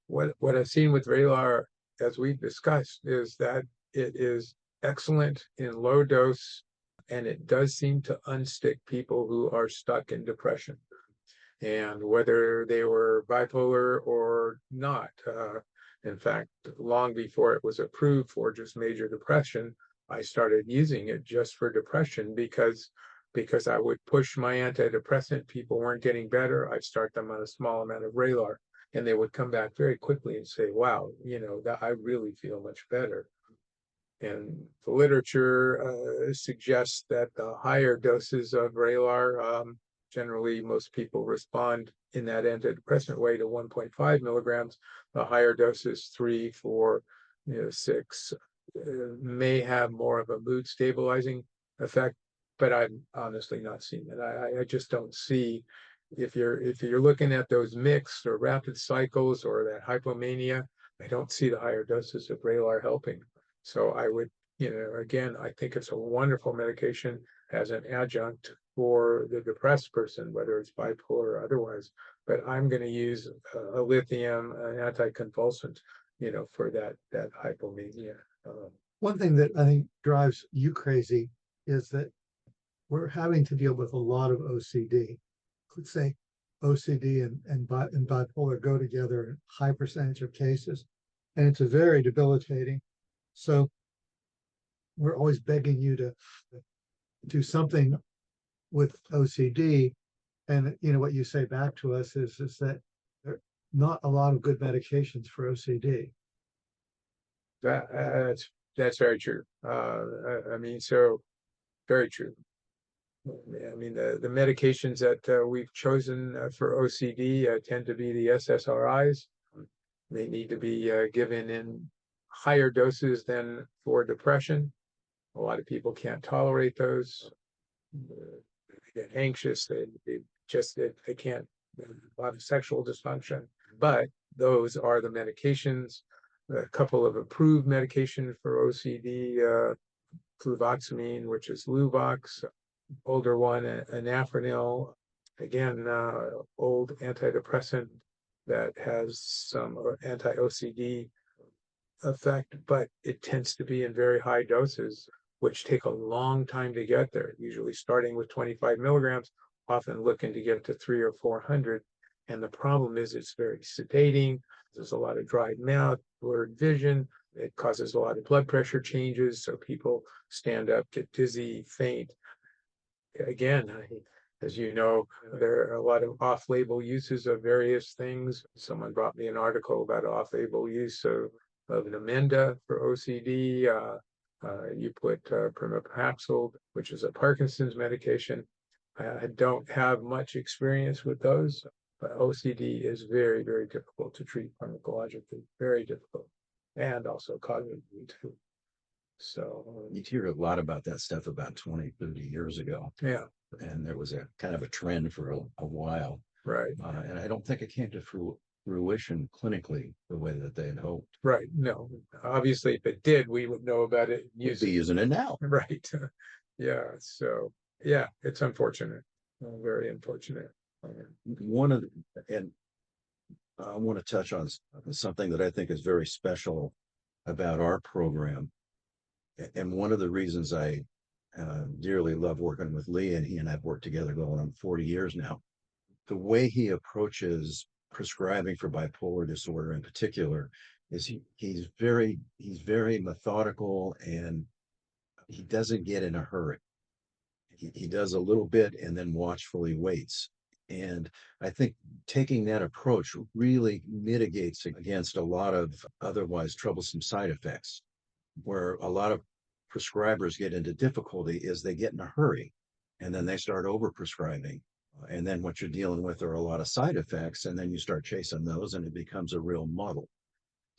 What I've seen with Vraylar, as we've discussed, is that it is excellent in low dose, and it does seem to unstick people who are stuck in depression. And whether they were bipolar or not, in fact, long before it was approved for just major depression, I started using it just for depression because I would push my antidepressant. People weren't getting better. I'd start them on a small amount of Vraylar, and they would come back very quickly and say, wow, that I really feel much better. And the literature suggests that the higher doses of Vraylar, generally most people respond in that antidepressant way to 1.5 milligrams. The higher doses, 3, 4, 6, may have more of a mood stabilizing effect, but I'm honestly not seeing it. I just don't see, if you're looking at those mixed or rapid cycles or that hypomania, I don't see the higher doses of Vraylar helping. So I would, again, I think it's a wonderful medication as an adjunct for the depressed person, whether it's bipolar or otherwise. But I'm going to use a lithium, an anticonvulsant, for that hypomania. One thing that I think drives you crazy is that we're having to deal with a lot of OCD. Let's say OCD and bipolar go together in a high percentage of cases, and it's a very debilitating. So we're always begging you to do something with OCD. And what you say back to us is that there are not a lot of good medications for OCD. That's very true. I mean, so very true. I mean, the medications that we've chosen for OCD tend to be the SSRIs. They need to be given in higher doses than for depression. A lot of people can't tolerate those. They get anxious. They can't. A lot of sexual dysfunction. But those are the medications. A couple of approved medications for OCD, fluvoxamine, which is Luvox. Older one, anafranil. Again, old antidepressant that has some anti-OCD effect, but it tends to be in very high doses, which take a long time to get there, usually starting with 25 milligrams, often looking to get to 300 or 400. And the problem is it's very sedating. There's a lot of dried mouth, blurred vision. It causes a lot of blood pressure changes. So people stand up, get dizzy, faint. Again, as you know, there are a lot of off-label uses of various things. Someone brought me an article about off-label use of Namenda for OCD. You put pramipexole, which is a Parkinson's medication. I don't have much experience with those, but OCD is very, very difficult to treat pharmacologically, very difficult, and also cognitively too. So You hear a lot about that stuff about 20, 30 years ago. yeah, And there was a kind of a trend for a while. right. And I don't think it came to fruition clinically the way that they had hoped. Right. No, obviously, if it did, we would know about it. You'd be using it now. Right. Yeah. So, yeah, it's unfortunate. Very unfortunate. One of the, and I want to touch on something that I think is very special about our program. And one of the reasons I dearly love working with Lee, and he and I've worked together going on 40 years now. The way he approaches prescribing for bipolar disorder in particular is he's very methodical, and he doesn't get in a hurry. He does a little bit and then watchfully waits. And I think taking that approach really mitigates against a lot of otherwise troublesome side effects. Where a lot of prescribers get into difficulty is they get in a hurry and then they start over prescribing. And then what you're dealing with are a lot of side effects, and then you start chasing those and it becomes a real muddle.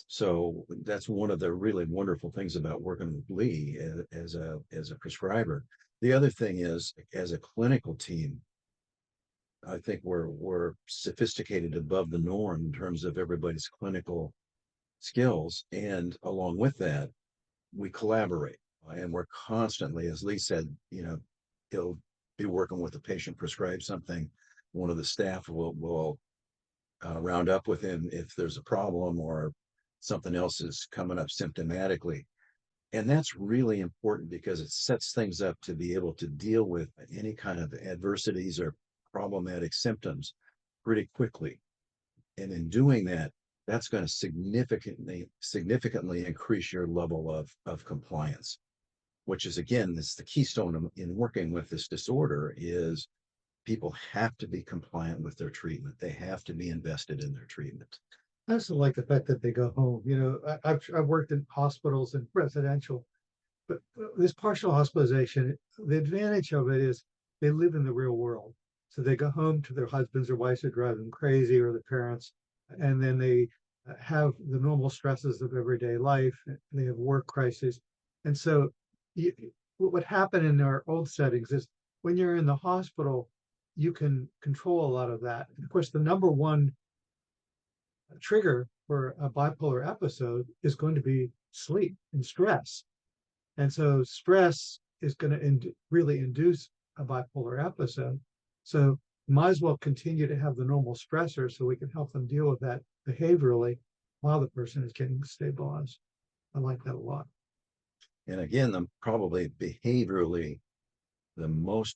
So that's one of the really wonderful things about working with Lee as a prescriber. The other thing is, as a clinical team, I think we're sophisticated above the norm in terms of everybody's clinical skills, and along with that, we collaborate, and we're constantly, as Lee said, he'll be working with a patient, prescribe something. One of the staff will round up with him if there's a problem or something else is coming up symptomatically. And that's really important because it sets things up to be able to deal with any kind of adversities or problematic symptoms pretty quickly. And in doing that, that's going to significantly increase your level of compliance, which is, again, this the keystone in working with this disorder is people have to be compliant with their treatment. They have to be invested in their treatment. I also like the fact that they go home. I've worked in hospitals and residential, but this partial hospitalization, the advantage of it is they live in the real world. So they go home to their husbands or wives who drive them crazy, or the parents, and then they have the normal stresses of everyday life. They have work crises. And so what happened in our old settings is when you're in the hospital, you can control a lot of that. And of course, the number one trigger for a bipolar episode is going to be sleep and stress. And so stress is going to really induce a bipolar episode. So might as well continue to have the normal stressors so we can help them deal with that behaviorally while the person is getting stabilized. I like that a lot. And again, probably behaviorally, the most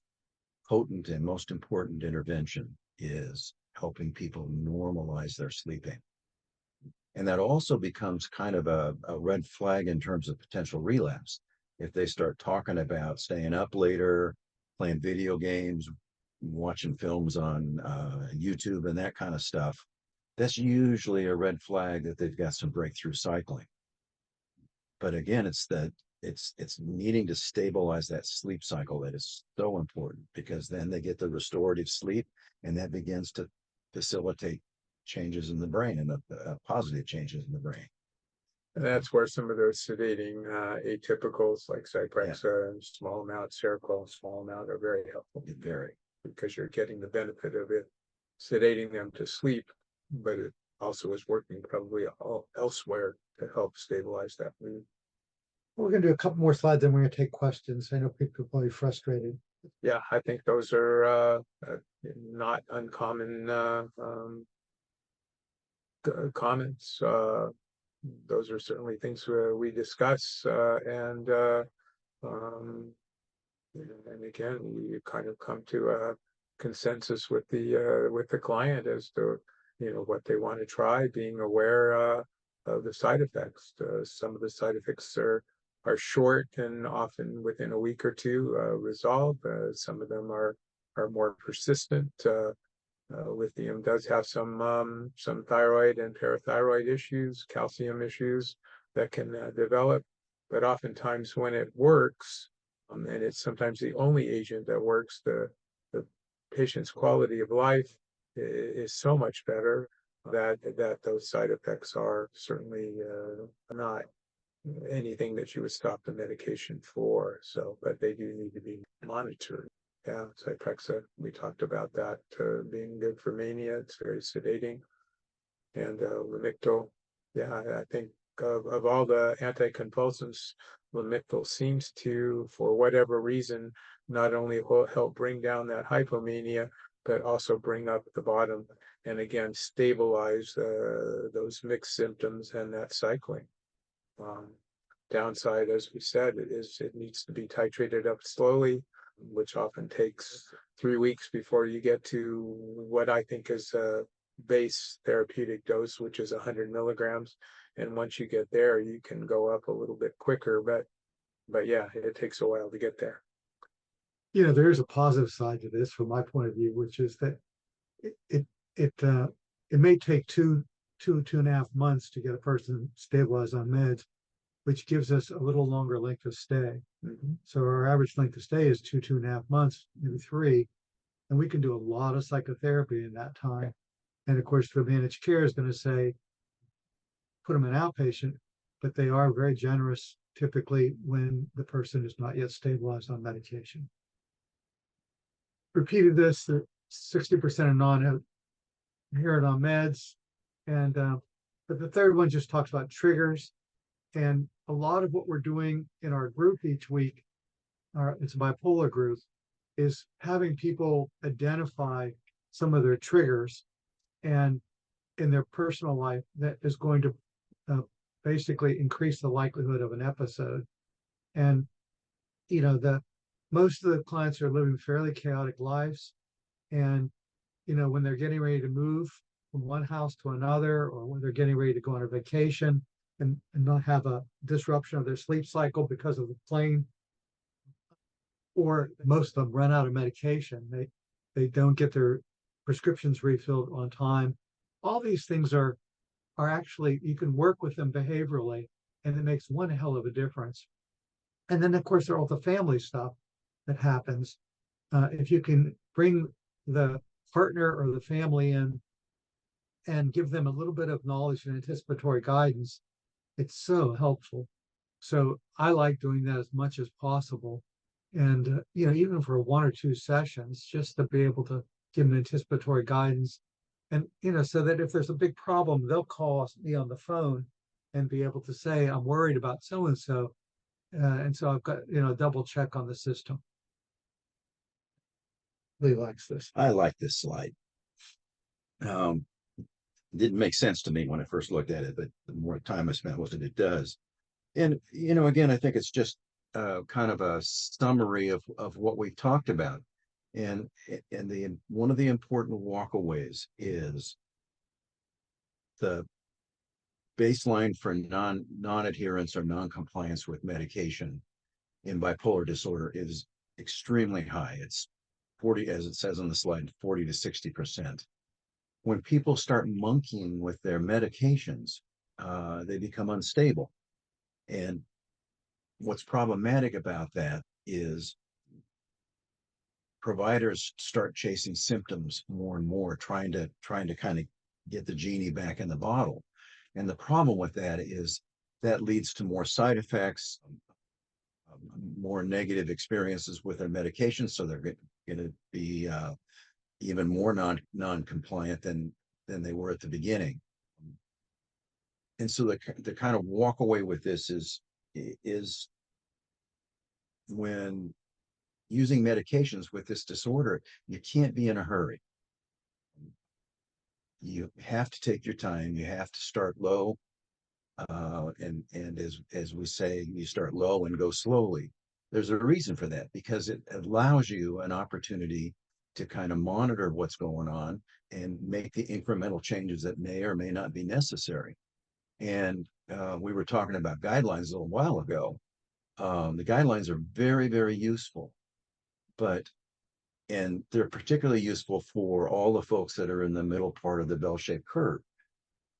potent and most important intervention is helping people normalize their sleeping. And that also becomes kind of a red flag in terms of potential relapse. If they start talking about staying up later, playing video games, watching films on YouTube and that kind of stuff, that's usually a red flag that they've got some breakthrough cycling. But again, it's needing to stabilize that sleep cycle that is so important, because then they get the restorative sleep, and that begins to facilitate changes in the brain and positive changes in the brain. And that's where some of those sedating atypicals like Zyprexa and small amount, Seroquel, small amount are very helpful. Very. Because you're getting the benefit of it sedating them to sleep, but it also is working probably elsewhere to help stabilize that mood. We're going to do a couple more slides, and we're going to take questions. I know people are probably frustrated. Yeah, I think those are not uncommon comments. Those are certainly things we discuss, and again, we kind of come to a consensus with the client as to what they want to try, being aware of the side effects. Some of the side effects are short and often within a week or two resolve. Some of them are more persistent. Lithium does have some thyroid and parathyroid issues, calcium issues that can develop, but oftentimes when it works, and it's sometimes the only agent that works, the patient's quality of life is so much better that those side effects are certainly not anything that you would stop the medication for. So, but they do need to be monitored. Yeah, Zyprexa, we talked about that being good for mania. It's very sedating. And Lamictal, yeah, I think of all the anticonvulsants, Lamictal seems to, for whatever reason, not only help bring down that hypomania, but also bring up the bottom and again stabilize those mixed symptoms and that cycling. Downside, as we said, it needs to be titrated up slowly, which often takes 3 weeks before you get to what I think is a base therapeutic dose, which is 100 milligrams. And once you get there, you can go up a little bit quicker, but yeah, it takes a while to get there. There is a positive side to this from my point of view, which is that it may take two and a half months to get a person stabilized on meds, which gives us a little longer length of stay. So our average length of stay is two and a half months, maybe 3, and we can do a lot of psychotherapy in that time. And of course, the managed care is going to say, put them in outpatient, but they are very generous typically when the person is not yet stabilized on medication. Repeated this, that 60% of non-adherent on meds. And but the third one just talks about triggers. And a lot of what we're doing in our group each week, it's a bipolar group, is having people identify some of their triggers and in their personal life that is going to basically increase the likelihood of an episode. And most of the clients are living fairly chaotic lives, and when they're getting ready to move from one house to another, or when they're getting ready to go on a vacation and not have a disruption of their sleep cycle because of the plane, or most of them run out of medication, they don't get their prescriptions refilled on time. All these things are actually, you can work with them behaviorally, and it makes one hell of a difference. And then, of course, there are all the family stuff that happens. If you can bring the partner or the family in and give them a little bit of knowledge and anticipatory guidance, it's so helpful. So I like doing that as much as possible. And, even for 1 or 2 sessions, just to be able to give them anticipatory guidance. And, so that if there's a big problem, they'll call me on the phone and be able to say, I'm worried about so-and-so. And so I've got, a double check on the system. Lee likes this. I like this slide. Didn't make sense to me when I first looked at it, but the more time I spent with it, it does. And, again, I think it's just kind of a summary of what we've talked about. And one of the important walkaways is the baseline for non-adherence or non-compliance with medication in bipolar disorder is extremely high. It's 40, as it says on the slide, 40 to 60%. When people start monkeying with their medications, they become unstable. And what's problematic about that is providers start chasing symptoms more and more, trying to kind of get the genie back in the bottle. And the problem with that is that leads to more side effects, more negative experiences with their medications. So they're going to be even more non-compliant than they were at the beginning. And so the kind of walk away with this is when using medications with this disorder, you can't be in a hurry. You have to take your time. You have to start low. And as we say, you start low and go slowly. There's a reason for that, because it allows you an opportunity to kind of monitor what's going on and make the incremental changes that may or may not be necessary. And we were talking about guidelines a little while ago. The guidelines are very, very useful, and they're particularly useful for all the folks that are in the middle part of the bell-shaped curve.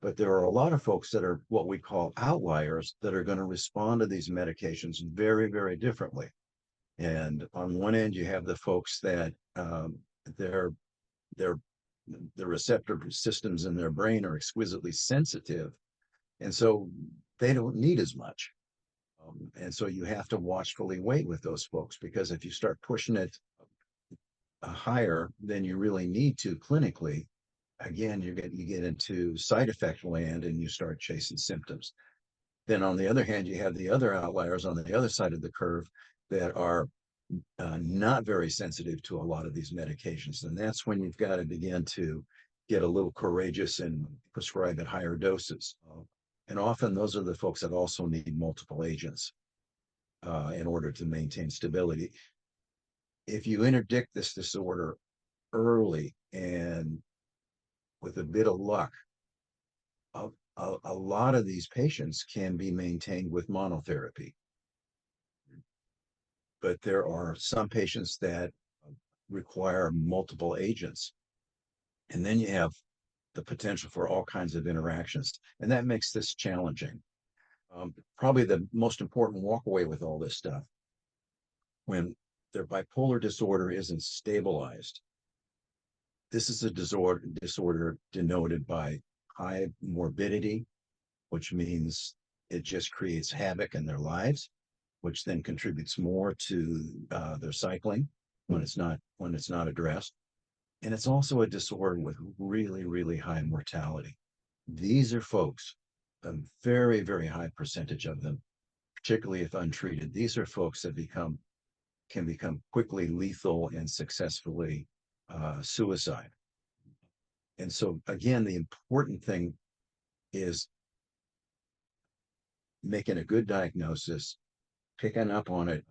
But there are a lot of folks that are what we call outliers that are going to respond to these medications very, very differently. And on one end, you have the folks that the receptor systems in their brain are exquisitely sensitive, and so they don't need as much. And so you have to watchfully wait with those folks, because if you start pushing it higher than you really need to clinically, again, you get into side effect land and you start chasing symptoms. Then on the other hand, you have the other outliers on the other side of the curve that are not very sensitive to a lot of these medications. And that's when you've got to begin to get a little courageous and prescribe at higher doses. And often those are the folks that also need multiple agents in order to maintain stability. If you interdict this disorder early and with a bit of luck, a lot of these patients can be maintained with monotherapy. But there are some patients that require multiple agents. And then you have the potential for all kinds of interactions. And that makes this challenging. Probably the most important walkaway with all this stuff, when their bipolar disorder isn't stabilized, this is a disorder denoted by high morbidity, which means it just creates havoc in their lives, which then contributes more to their cycling when it's not addressed. And it's also a disorder with really, really high mortality. These are folks, a very, very high percentage of them, particularly if untreated. These are folks that can become quickly lethal and successfully suicide. And so again, the important thing is making a good diagnosis, picking up on it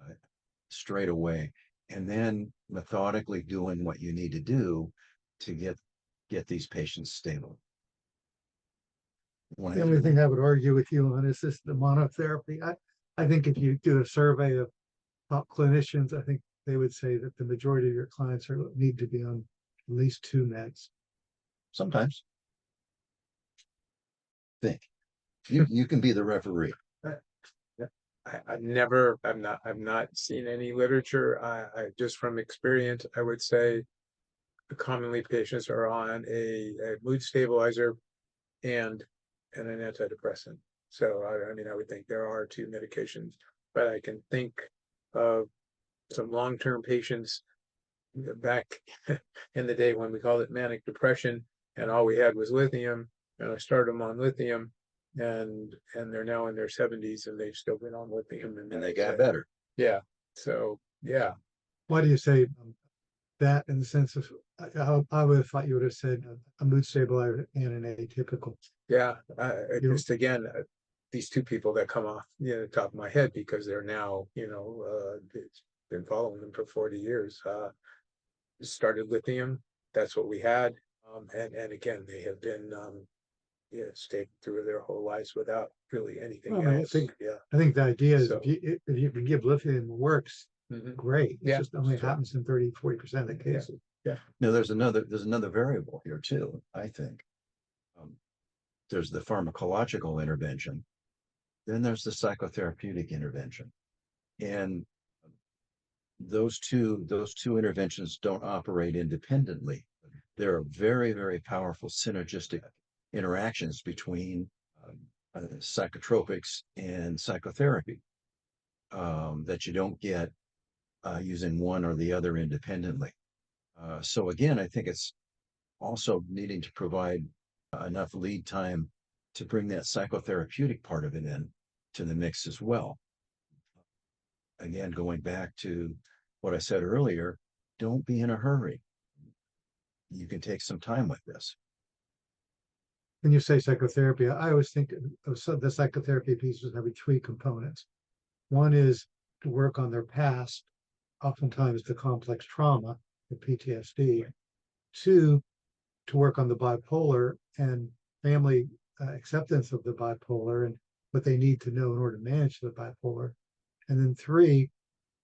straight away, and then methodically doing what you need to do to get these patients stable. The only thing I would argue with you on is this, the monotherapy. I think if you do a survey of top clinicians, I think they would say that the majority of your clients need to be on at least 2 meds. Sometimes. Think. You can be the referee. I've not seen any literature. I just from experience, I would say commonly patients are on a mood stabilizer and an antidepressant. So I would think there are 2 medications, but I can think of some long-term patients back in the day when we called it manic depression, and all we had was lithium, and I started them on lithium, and they're now in their 70s and they've still been on lithium, And they got better. Yeah. So yeah. Why do you say that in the sense of, I would have thought you would have said a mood stabilizer and an atypical. Yeah. Just again, these 2 people that come off the top of my head because they're now, it's been following them for 40 years. Started lithium. That's what we had. And again, they have been stayed through their whole lives without really anything else. I think the idea is So- if you can give lithium works, great. It Yeah, just only sure. happens in 30-40% of the cases. No, there's another variable here too, I think. There's the pharmacological intervention, then there's the psychotherapeutic intervention. And those two interventions don't operate independently. There are very, very powerful synergistic interactions between psychotropics and psychotherapy that you don't get using one or the other independently. So again, I think it's also needing to provide enough lead time to bring that psychotherapeutic part of it in to the mix as well. Again, going back to what I said earlier, don't be in a hurry. You can take some time with this. When you say psychotherapy, I always think of the psychotherapy pieces having 3 components. One is to work on their past, oftentimes the complex trauma, the PTSD. 2, to work on the bipolar and family acceptance of the bipolar and what they need to know in order to manage the bipolar. And then 3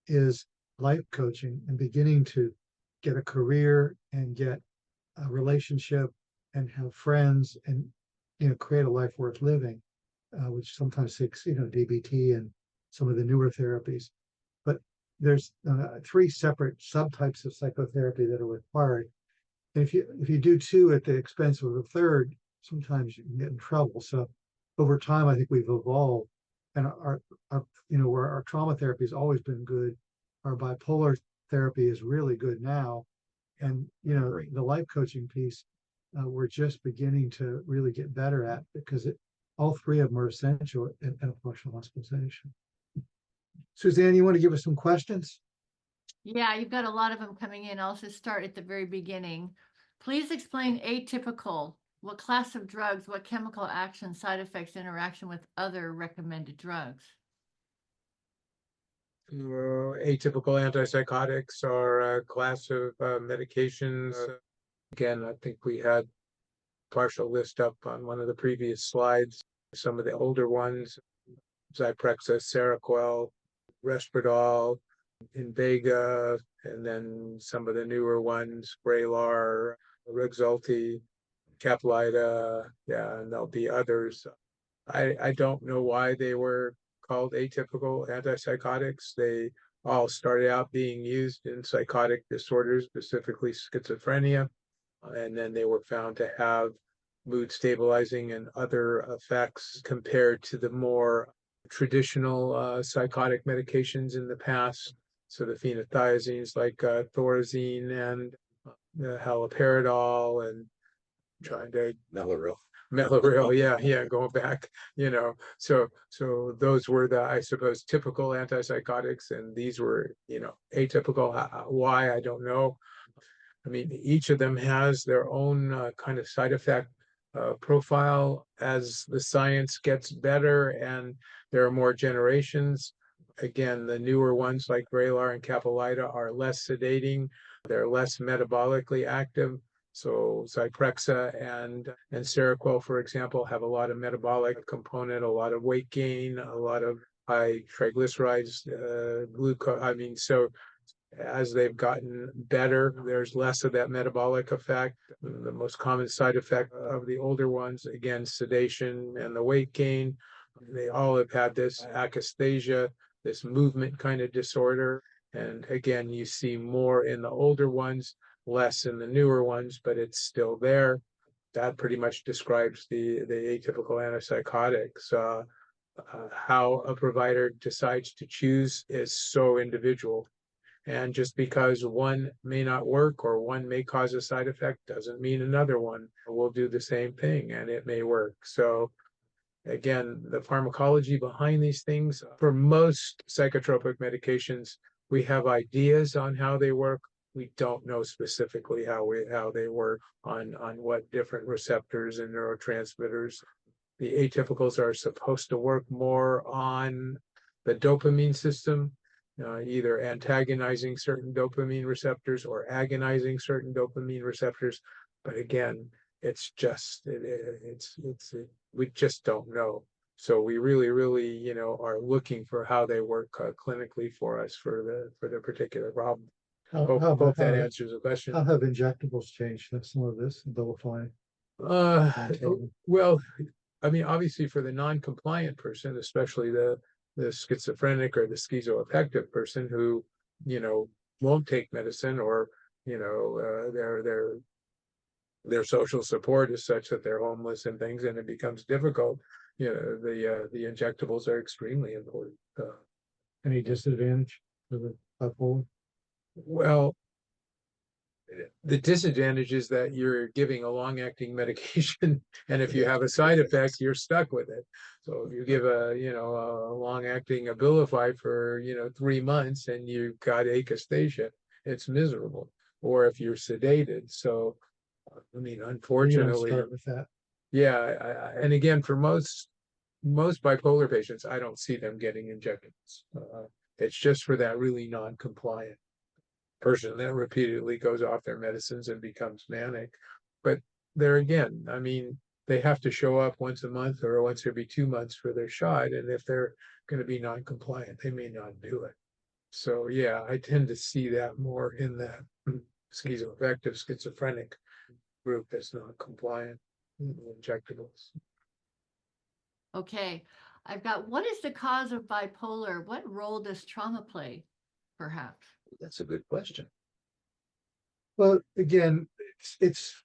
is life coaching and beginning to get a career and get a relationship and have friends and create a life worth living, which sometimes takes DBT and some of the newer therapies. But there's 3 separate subtypes of psychotherapy that are required. And if you do 2 at the expense of the 3rd, sometimes you can get in trouble. So over time, I think we've evolved, and our where our trauma therapy has always been good, our bipolar therapy is really good now, and the life coaching piece we're just beginning to really get better at, because all 3 of them are essential in functional hospitalization. Suzanne, you want to give us some questions? Yeah, you've got a lot of them coming in. I'll just start at the very beginning. Please explain atypical. What class of drugs, what chemical action, side effects, interaction with other recommended drugs? Atypical antipsychotics are a class of medications. Again, I think we had partial list up on one of the previous slides. Some of the older ones: Zyprexa, Seroquel, Risperdal, Invega, and then some of the newer ones, Vraylar, Rexulti, Caplyta, yeah, and there'll be others. I don't know why they were called atypical antipsychotics. They all started out being used in psychotic disorders, specifically schizophrenia, and then they were found to have mood stabilizing and other effects compared to the more traditional psychotic medications in the past. So the phenothiazines like thorazine and haloperidol and trying to Mellaril. Mellaril, yeah, going back, so those were the, I suppose, typical antipsychotics, and these were, atypical. Why, I don't know. I mean, each of them has their own kind of side effect profile as the science gets better and there are more generations. Again, the newer ones like Vraylar and Caplyta are less sedating. They're less metabolically active. So Zyprexa and Seroquel, for example, have a lot of metabolic component, a lot of weight gain, a lot of high triglycerides, glucose. I mean, so as they've gotten better, there's less of that metabolic effect. The most common side effect of the older ones, again, sedation and the weight gain. They all have had this akathisia, this movement kind of disorder. And again, you see more in the older ones, less in the newer ones, but it's still there. That pretty much describes the atypical antipsychotics. How a provider decides to choose is so individual. And just because one may not work or one may cause a side effect doesn't mean another one will do the same thing and it may work. So again, the pharmacology behind these things, for most psychotropic medications, we have ideas on how they work. We don't know specifically how they work on what different receptors and neurotransmitters. The atypicals are supposed to work more on the dopamine system, either antagonizing certain dopamine receptors or agonizing certain dopamine receptors. But again, it's just we just don't know. So we really, are looking for how they work clinically for us for the particular problem. Hope that answers the question. How have injectables changed some of this abilifying? Well, I mean, obviously for the non-compliant person, especially the schizophrenic or the schizoaffective person who, won't take medicine or, their social support is such that they're homeless and things, and it becomes difficult. The injectables are extremely important. Any disadvantage for the bipolar? Well, the disadvantage is that you're giving a long-acting medication, and if you have a side effect, you're stuck with it. So if you give a long-acting Abilify for 3 months and you've got akathisia, it's miserable. Or if you're sedated. So I mean, unfortunately, Start with that. yeah. And again, for most bipolar patients, I don't see them getting injectables. It's just for that really non-compliant person that repeatedly goes off their medicines and becomes manic. But there again, I mean, they have to show up once a month or once every 2 months for their shot. And if they're going to be non-compliant, they may not do it. So yeah, I tend to see that more in that schizoaffective schizophrenic group that's not compliant injectables. Okay, I've got, what is the cause of bipolar? What role does trauma play, perhaps? That's a good question. Well, again, it's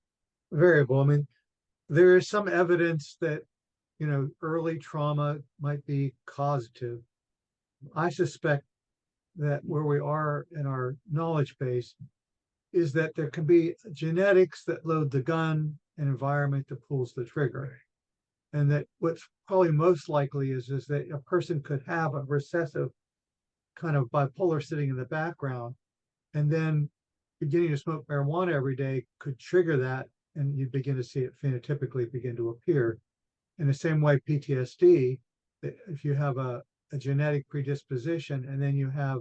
variable. I mean, there is some evidence that, early trauma might be causative. I suspect that where we are in our knowledge base is that there can be genetics that load the gun and environment that pulls the trigger. And that what's probably most likely is that a person could have a recessive kind of bipolar sitting in the background, and then beginning to smoke marijuana every day could trigger that, and you begin to see it phenotypically begin to appear. In the same way, PTSD, if you have a genetic predisposition and then you have,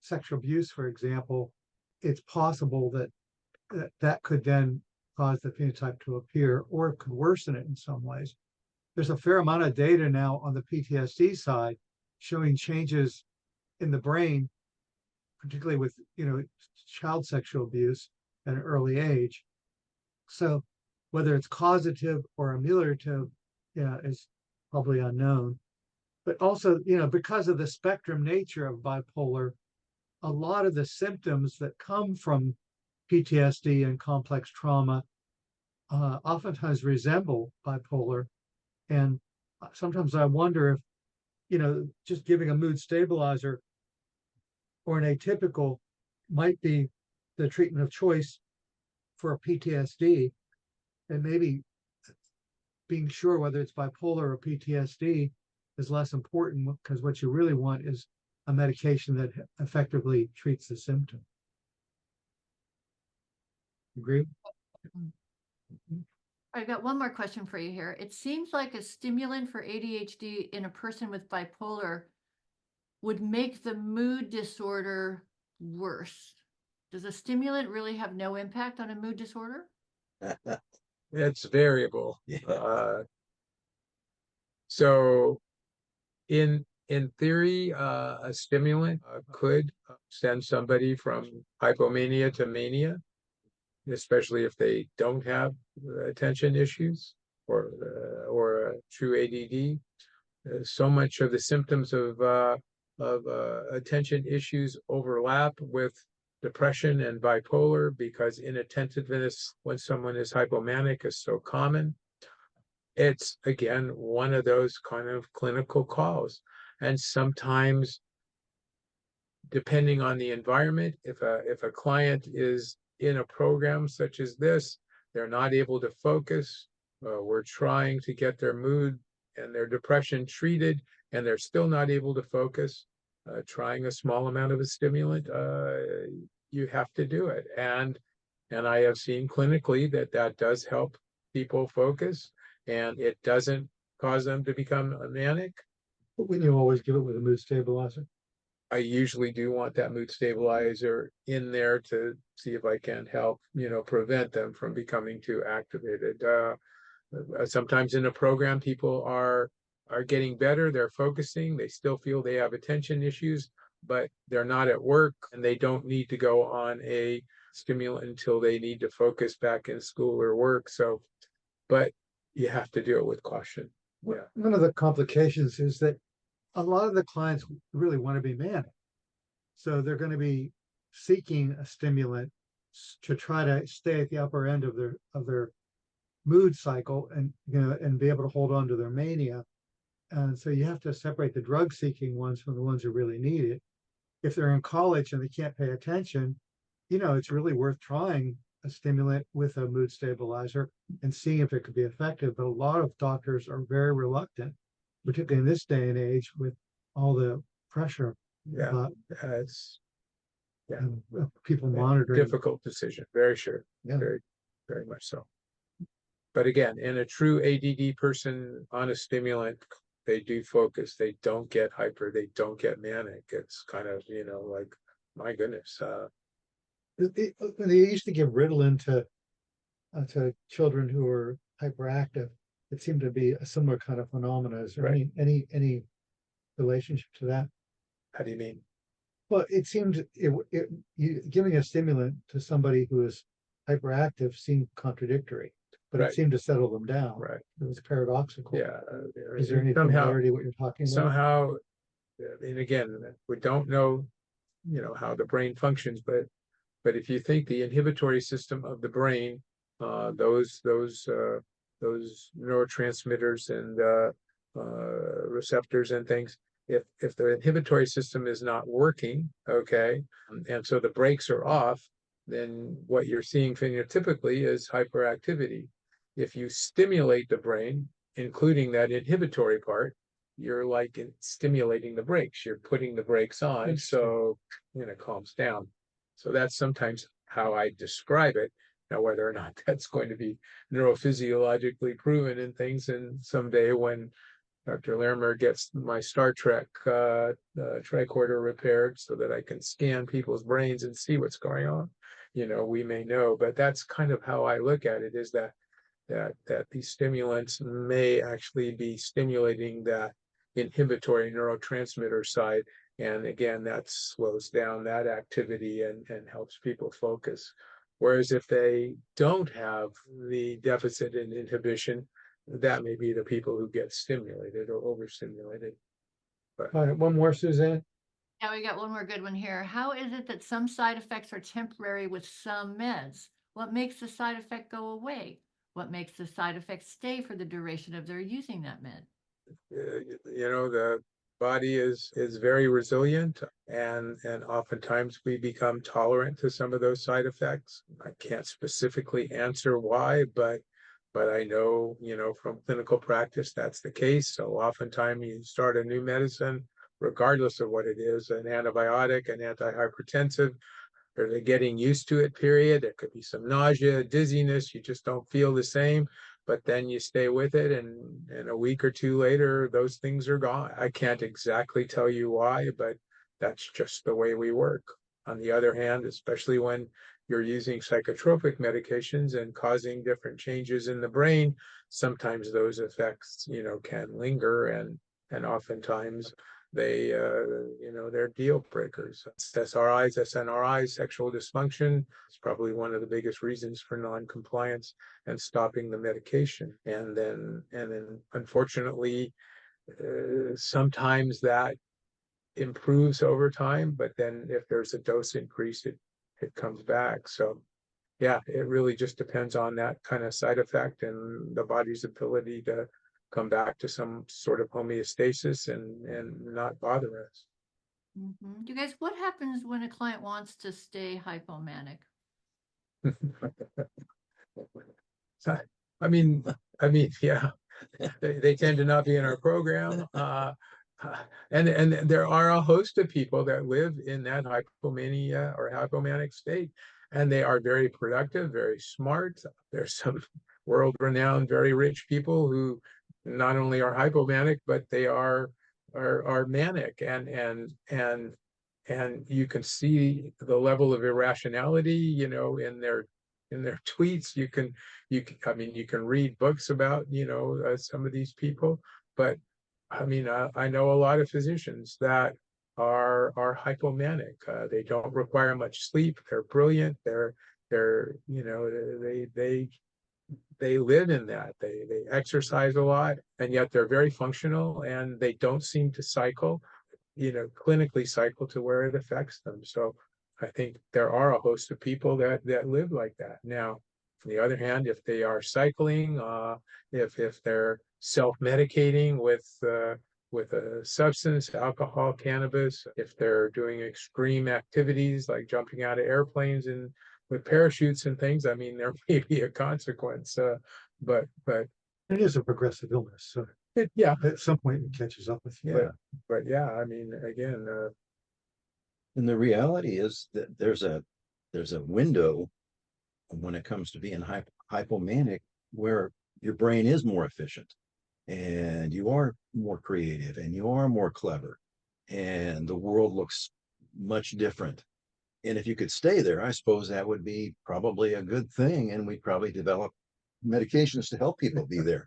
sexual abuse, for example, it's possible that could then cause the phenotype to appear, or it could worsen it in some ways. There's a fair amount of data now on the PTSD side showing changes in the brain, particularly with child sexual abuse, at an early age. So whether it's causative or ameliorative, yeah, is probably unknown. But also, because of the spectrum nature of bipolar, a lot of the symptoms that come from PTSD and complex trauma oftentimes resemble bipolar. And sometimes I wonder if, just giving a mood stabilizer or an atypical might be the treatment of choice for PTSD, and maybe being sure whether it's bipolar or PTSD is less important, because what you really want is a medication that effectively treats the symptom. Agree? I got one more question for you here. It seems like a stimulant for ADHD in a person with bipolar would make the mood disorder worse. Does a stimulant really have no impact on a mood disorder? It's variable. Yeah. So in theory, a stimulant could send somebody from hypomania to mania, especially if they don't have attention issues or true ADD. So much of the symptoms of attention issues overlap with depression and bipolar, because inattentiveness when someone is hypomanic is so common. It's, again, one of those kind of clinical calls. And sometimes, depending on the environment, if a client is in a program such as this, they're not able to focus, we're trying to get their mood and their depression treated, and they're still not able to focus, trying a small amount of a stimulant, you have to do it. And I have seen clinically that does help people focus, and it doesn't cause them to become manic. But when you always give it with a mood stabilizer? I usually do want that mood stabilizer in there to see if I can help, prevent them from becoming too activated. Sometimes in a program, people are getting better, they're focusing, they still feel they have attention issues, but they're not at work, and they don't need to go on a stimulant until they need to focus back in school or work. So, but you have to do it with caution. Yeah. One of the complications is that a lot of the clients really want to be manic. So they're going to be seeking a stimulant to try to stay at the upper end of their mood cycle, and and be able to hold on to their mania. And so you have to separate the drug seeking ones from the ones who really need it. If they're in college and they can't pay attention, it's really worth trying a stimulant with a mood stabilizer and seeing if it could be effective. But a lot of doctors are very reluctant, particularly in this day and age with all the pressure. Yeah, it's and people monitoring. Difficult decision, very sure. Yeah. Very, very much so. But again, in a true ADD person on a stimulant, they do focus, they don't get hyper, they don't get manic. It's kind of, like, my goodness. They used to give Ritalin to children who were hyperactive. It seemed to be a similar kind of phenomena. Is there Right. any relationship to that? How do you mean? Well, it seemed giving a stimulant to somebody who is hyperactive seemed contradictory, but Right. it seemed to settle them down. Right. It was paradoxical. Yeah. Is there any similarity what you're talking about? Somehow, and again, we don't know, how the brain functions, but if you think the inhibitory system of the brain, those neurotransmitters and receptors and things, if the inhibitory system is not working, okay, and so the brakes are off, then what you're seeing phenotypically is hyperactivity. If you stimulate the brain, including that inhibitory part, you're like stimulating the brakes. You're putting the brakes on, so it calms down. So that's sometimes how I describe it. Now, whether or not that's going to be neurophysiologically proven in things, and someday when Dr. Larimer gets my Star Trek tricorder repaired so that I can scan people's brains and see what's going on, we may know. But that's kind of how I look at it, is that these stimulants may actually be stimulating that inhibitory neurotransmitter side. And again, that slows down that activity and helps people focus. Whereas if they don't have the deficit in inhibition, that may be the people who get stimulated or overstimulated. All right, one more, Suzanne. Yeah, we got one more good one here. How is it that some side effects are temporary with some meds? What makes the side effect go away? What makes the side effect stay for the duration of their using that med? The body is very resilient, and oftentimes we become tolerant to some of those side effects. I can't specifically answer why, but I know, from clinical practice, that's the case. So oftentimes you start a new medicine, regardless of what it is, an antibiotic, an antihypertensive, or they're getting used to it, period. There could be some nausea, dizziness, you just don't feel the same, but then you stay with it, and a week or two later, those things are gone. I can't exactly tell you why, but that's just the way we work. On the other hand, especially when you're using psychotropic medications and causing different changes in the brain, sometimes those effects, can linger, and oftentimes they're deal breakers. SSRIs, SNRIs, sexual dysfunction is probably one of the biggest reasons for non-compliance and stopping the medication. And then unfortunately, sometimes that improves over time, but then if there's a dose increase, it comes back. So yeah, it really just depends on that kind of side effect and the body's ability to come back to some sort of homeostasis and not bother us. You guys, what happens when a client wants to stay hypomanic? So, I mean, yeah, they tend to not be in our program. And there are a host of people that live in that hypomania or hypomanic state, and they are very productive, very smart. There's some world-renowned, very rich people who not only are hypomanic, but they are manic, and you can see the level of irrationality, in their tweets. I mean, you can read books about, some of these people, but I mean, I know a lot of physicians that are hypomanic. They don't require much sleep. They're brilliant. They live in that. They exercise a lot, and yet they're very functional, and they don't seem to cycle, clinically cycle to where it affects them. So I think there are a host of people that live like that. Now, on the other hand, if they are cycling, if they're self-medicating with a substance, alcohol, cannabis, if they're doing extreme activities like jumping out of airplanes and with parachutes and things, I mean, there may be a consequence. But It is a progressive illness, so yeah, at some point it catches up with you. yeah, but yeah, I mean, again, And the reality is that there's a window when it comes to being hypomanic where your brain is more efficient and you are more creative and you are more clever and the world looks much different. And if you could stay there, I suppose that would be probably a good thing, and we'd probably develop medications to help people be there.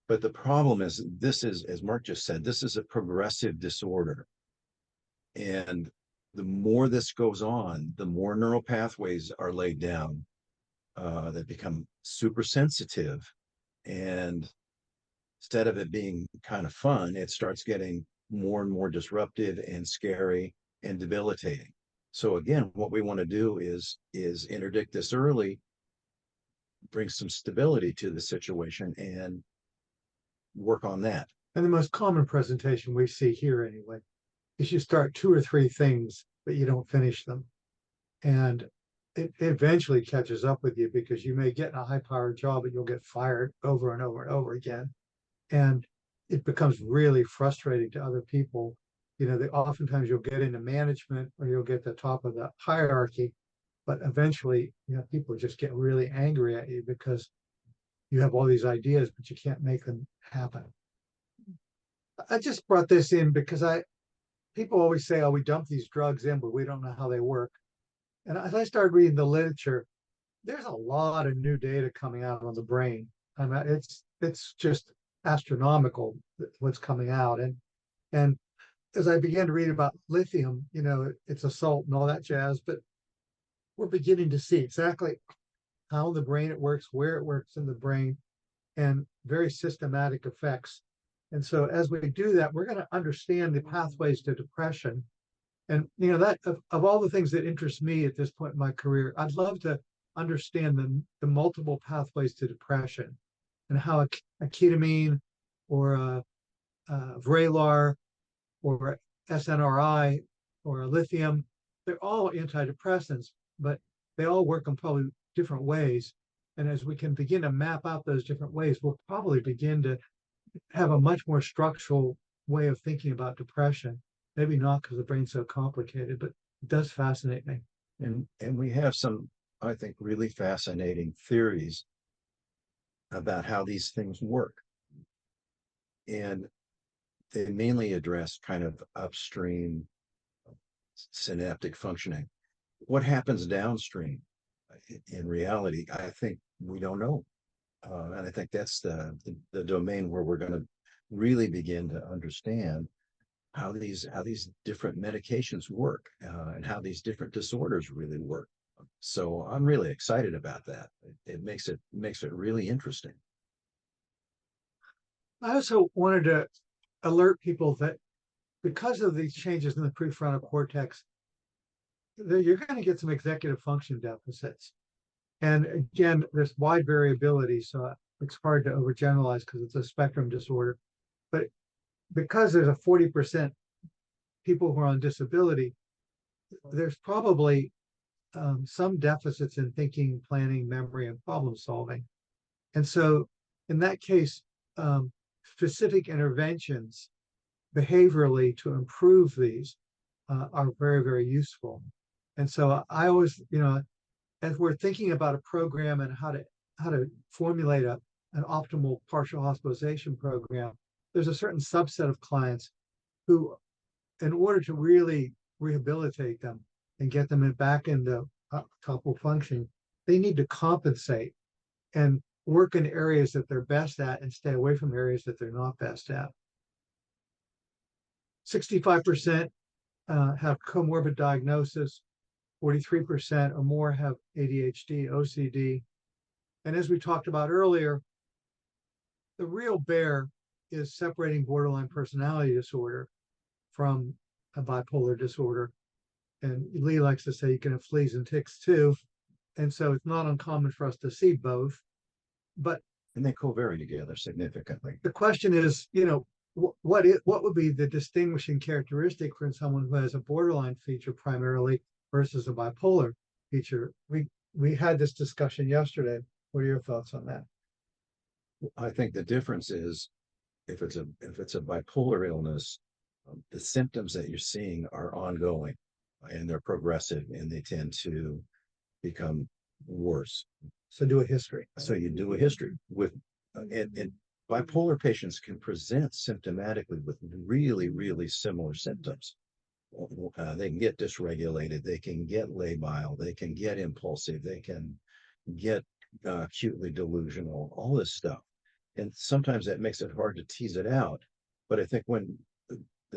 But the problem is, this is, as Mark just said, this is a progressive disorder. And the more this goes on, the more neural pathways are laid down that become super sensitive. And instead of it being kind of fun, it starts getting more and more disruptive and scary and debilitating. So again, what we want to do is interdict this early, bring some stability to the situation, and work on that. And the most common presentation we see here anyway is you start 2 or 3 things, but you don't finish them. And it eventually catches up with you because you may get in a high-powered job, but you'll get fired over and over and over again. And it becomes really frustrating to other people. Oftentimes you'll get into management or you'll get to the top of the hierarchy, but eventually, people just get really angry at you because you have all these ideas, but you can't make them happen. I just brought this in because people always say, oh, we dump these drugs in, but we don't know how they work. And as I started reading the literature, there's a lot of new data coming out on the brain. I mean, it's just astronomical what's coming out. And as I began to read about lithium, it's a salt and all that jazz, but we're beginning to see exactly how the brain it works, where it works in the brain, and very systematic effects. And so as we do that, we're going to understand the pathways to depression. And that of all the things that interest me at this point in my career, I'd love to understand the multiple pathways to depression and how a ketamine or a Vraylar or SNRI or a lithium, they're all antidepressants, but they all work in probably different ways. And as we can begin to map out those different ways, we'll probably begin to have a much more structural way of thinking about depression. Maybe not because the brain's so complicated, but it does fascinate me. And we have some, I think, really fascinating theories about how these things work. And they mainly address kind of upstream synaptic functioning. What happens downstream? In reality, I think we don't know. And I think that's the domain where we're going to really begin to understand how these different medications work and how these different disorders really work. So I'm really excited about that. It makes it really interesting. I also wanted to alert people that because of these changes in the prefrontal cortex, you're going to get some executive function deficits. And again, there's wide variability, so it's hard to overgeneralize because it's a spectrum disorder. But because there's a 40% people who are on disability, there's probably some deficits in thinking, planning, memory, and problem solving. And so in that case, specific interventions behaviorally to improve these are very, very useful. And so I always, as we're thinking about a program and how to formulate an optimal partial hospitalization program, there's a certain subset of clients who, in order to really rehabilitate them and get them back into optimal function, they need to compensate and work in areas that they're best at and stay away from areas that they're not best at. 65% have comorbid diagnosis, 43% or more have ADHD, OCD. And as we talked about earlier, the real bear is separating borderline personality disorder from a bipolar disorder. And Lee likes to say you can have fleas and ticks too. And so it's not uncommon for us to see both. But And they co-vary together significantly. the question is, what would be the distinguishing characteristic for someone who has a borderline feature primarily versus a bipolar feature? We had this discussion yesterday. What are your thoughts on that? I think the difference is if it's a bipolar illness, the symptoms that you're seeing are ongoing and they're progressive and they tend to become worse. So do a history. So you do a history with, and bipolar patients can present symptomatically with really, really similar symptoms. They can get dysregulated, they can get labile, they can get impulsive, they can get acutely delusional, all this stuff. And sometimes that makes it hard to tease it out. But I think when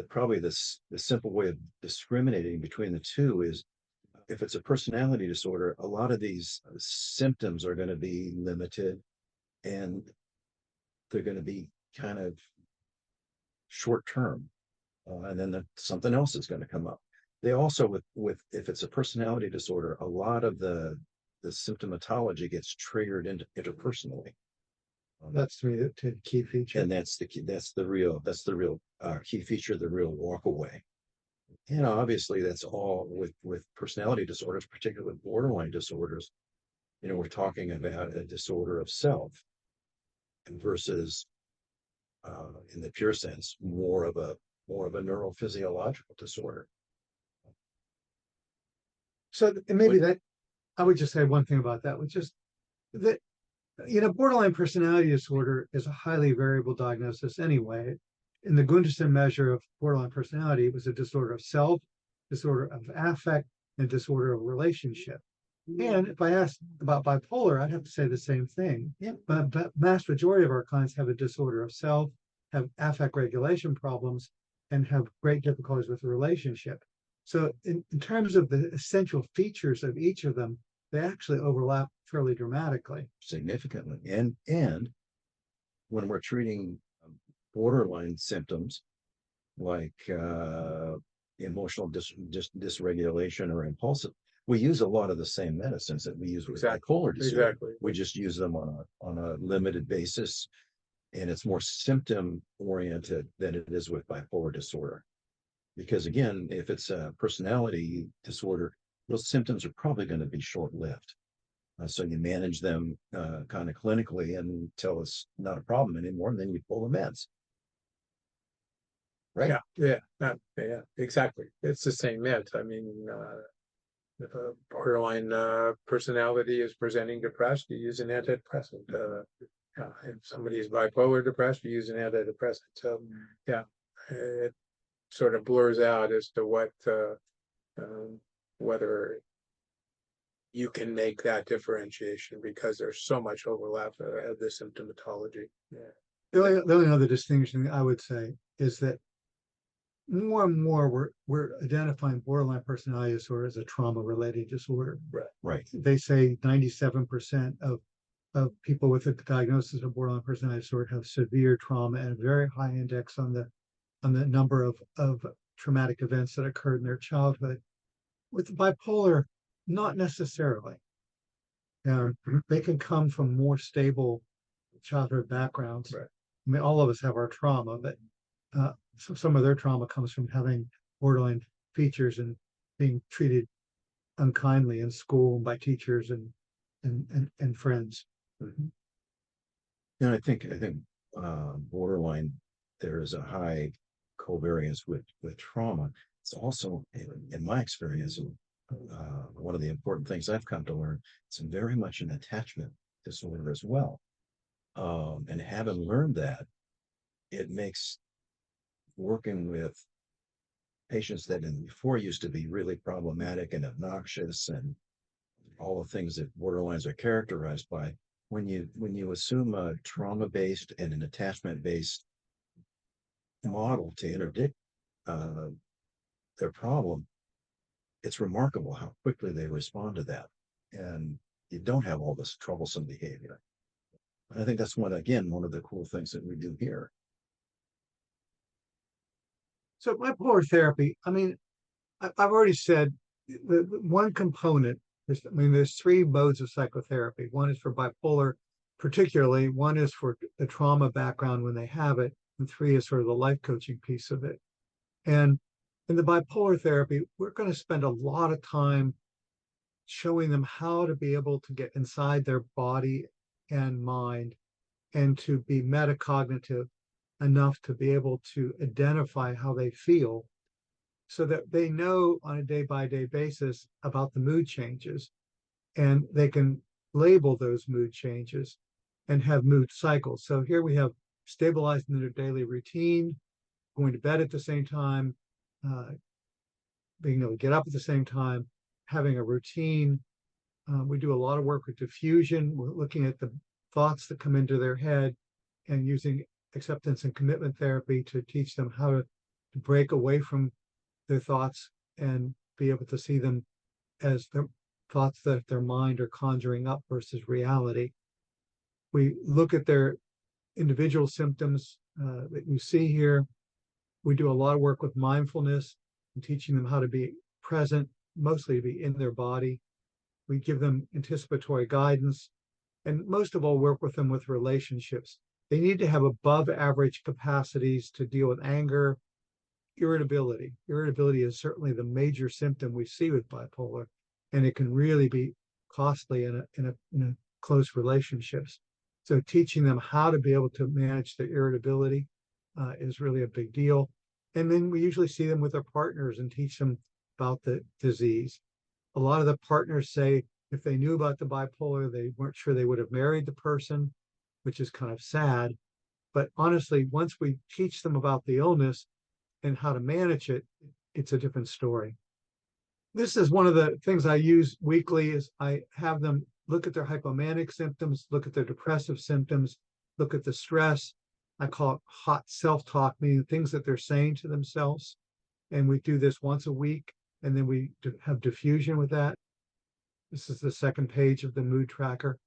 probably the simple way of discriminating between the two is if it's a personality disorder, a lot of these symptoms are going to be limited and they're going to be kind of short term. And then something else is going to come up. They also, with if it's a personality disorder, a lot of the symptomatology gets triggered interpersonally. That's the key feature. And that's the real key feature, the real walk away. And obviously that's all with personality disorders, particularly borderline disorders. We're talking about a disorder of self versus in the pure sense, more of a neurophysiological disorder. So maybe that I would just say one thing about that, which is that borderline personality disorder is a highly variable diagnosis anyway. In the Gunderson measure of borderline personality, it was a disorder of self, disorder of affect, and disorder of relationship. And if I asked about bipolar, I'd have to say the same thing. Yeah. But vast majority of our clients have a disorder of self, have affect regulation problems, and have great difficulties with the relationship. So in terms of the essential features of each of them, they actually overlap fairly dramatically. Significantly. And when we're treating borderline symptoms like emotional dysregulation or impulsive, we use a lot of the same medicines that we use with bipolar disorder. Exactly. We just use them on a limited basis, and it's more symptom oriented than it is with bipolar disorder. Because again, if it's a personality disorder, those symptoms are probably going to be short-lived. So you manage them kind of clinically until it's not a problem anymore, and then you pull the meds. Right? Yeah, exactly. It's the same meds. I mean, if a borderline personality is presenting depressed, you use an antidepressant. If somebody is bipolar depressed, you use an antidepressant. So, yeah, it sort of blurs out as to what whether you can make that differentiation because there's so much overlap of the symptomatology. Yeah. The only other distinction I would say is that more and more we're identifying borderline personality disorder as a trauma-related disorder. Right. They say 97% of people with a diagnosis of borderline personality disorder have severe trauma and a very high index on the number of traumatic events that occurred in their childhood. With bipolar, not necessarily. They can come from more stable childhood backgrounds. Right. I mean, all of us have our trauma, but so some of their trauma comes from having borderline features and being treated unkindly in school by teachers and friends. Mm-hmm. And I think borderline, there is a high covariance with trauma. It's also, in my experience, one of the important things I've come to learn, it's very much an attachment disorder as well. And having learned that, it makes working with patients that before used to be really problematic and obnoxious and all the things that borderlines are characterized by, when you assume a trauma-based and an attachment-based model to interdict their problem, it's remarkable how quickly they respond to that, and you don't have all this troublesome behavior. And I think that's one of the cool things that we do here. So bipolar therapy, I mean, I've already said the one component is, I mean, there's three modes of psychotherapy. One is for bipolar, particularly, one is for the trauma background when they have it, and three is sort of the life coaching piece of it. And in the bipolar therapy, we're going to spend a lot of time showing them how to be able to get inside their body and mind and to be metacognitive enough to be able to identify how they feel so that they know on a day-by-day basis about the mood changes, and they can label those mood changes and have mood cycles. So here we have stabilizing their daily routine, going to bed at the same time, being able to get up at the same time, having a routine. We do a lot of work with diffusion. We're looking at the thoughts that come into their head and using acceptance and commitment therapy to teach them how to break away from their thoughts and be able to see them as the thoughts that their mind are conjuring up versus reality. We look at their individual symptoms that you see here. We do a lot of work with mindfulness and teaching them how to be present, mostly to be in their body. We give them anticipatory guidance, and most of all, work with them with relationships. They need to have above average capacities to deal with anger, irritability. Irritability is certainly the major symptom we see with bipolar, and it can really be costly in a close relationships. So teaching them how to be able to manage their irritability is really a big deal. And then we usually see them with their partners and teach them about the disease. A lot of the partners say if they knew about the bipolar, they weren't sure they would have married the person, which is kind of sad. But honestly, once we teach them about the illness and how to manage it, it's a different story. This is one of the things I use weekly is I have them look at their hypomanic symptoms, look at their depressive symptoms, look at the stress. I call it hot self-talk, meaning things that they're saying to themselves. And we do this once a week. And then we have diffusion with that. This is the second page of the mood tracker.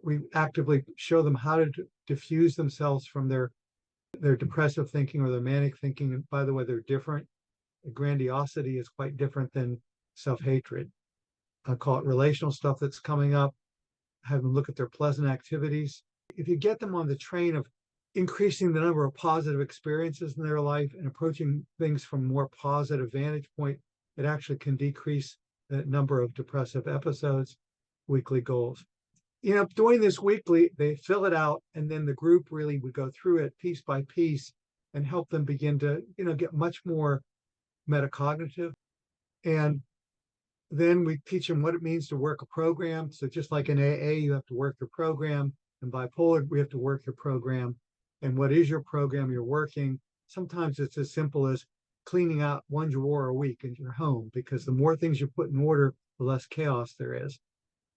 We actively show them how to diffuse themselves from their depressive thinking or their manic thinking. And by the way, they're different. Grandiosity is quite different than self-hatred. I call it relational stuff that's coming up. Have them look at their pleasant activities. If you get them on the train of increasing the number of positive experiences in their life and approaching things from a more positive vantage point, it actually can decrease the number of depressive episodes. Weekly goals. Doing this weekly, they fill it out, and then the group really would go through it piece by piece and help them begin to, get much more metacognitive. And then we teach them what it means to work a program. So just like in AA, you have to work your program. In bipolar, we have to work your program. And what is your program you're working? Sometimes it's as simple as cleaning out one drawer a week in your home, because the more things you put in order, the less chaos there is.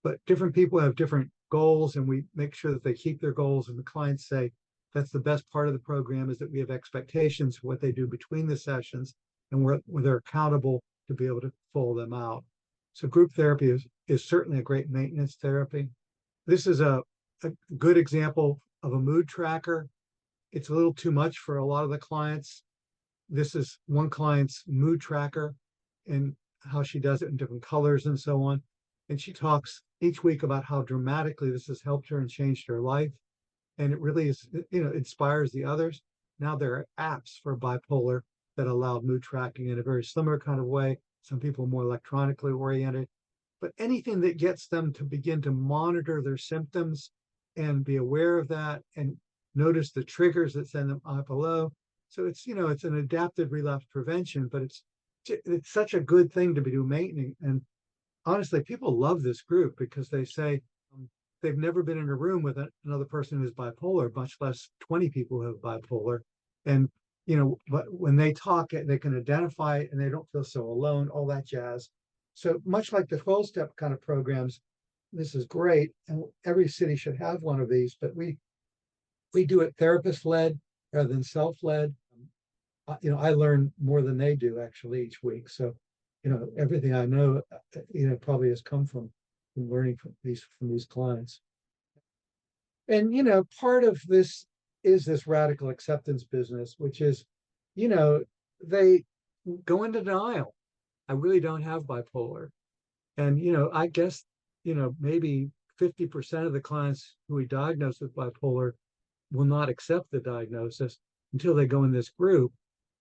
But different people have different goals, and we make sure that they keep their goals. And the clients say that's the best part of the program, is that we have expectations for what they do between the sessions, and they're accountable to be able to pull them out. So group therapy is certainly a great maintenance therapy. This is a good example of a mood tracker. It's a little too much for a lot of the clients. This is one client's mood tracker and how she does it in different colors and so on. And she talks each week about how dramatically this has helped her and changed her life. And it really is, inspires the others. Now there are apps for bipolar that allow mood tracking in a very similar kind of way. Some people are more electronically oriented, but anything that gets them to begin to monitor their symptoms and be aware of that and notice the triggers that send them up or low. So it's, it's an adaptive relapse prevention, but it's such a good thing to be doing maintenance. And honestly, people love this group because they say they've never been in a room with another person who's bipolar, much less 20 people who have bipolar. And, but when they talk, they can identify it and they don't feel so alone, all that jazz. So much like the 12-step kind of programs, this is great. And every city should have one of these, but we do it therapist-led rather than self-led. I learn more than they do actually each week. So, everything I know, probably has come from learning from these clients. And, part of this is this radical acceptance business, which is, they go into denial. I really don't have bipolar. And, I guess, maybe 50% of the clients who we diagnose with bipolar will not accept the diagnosis until they go in this group.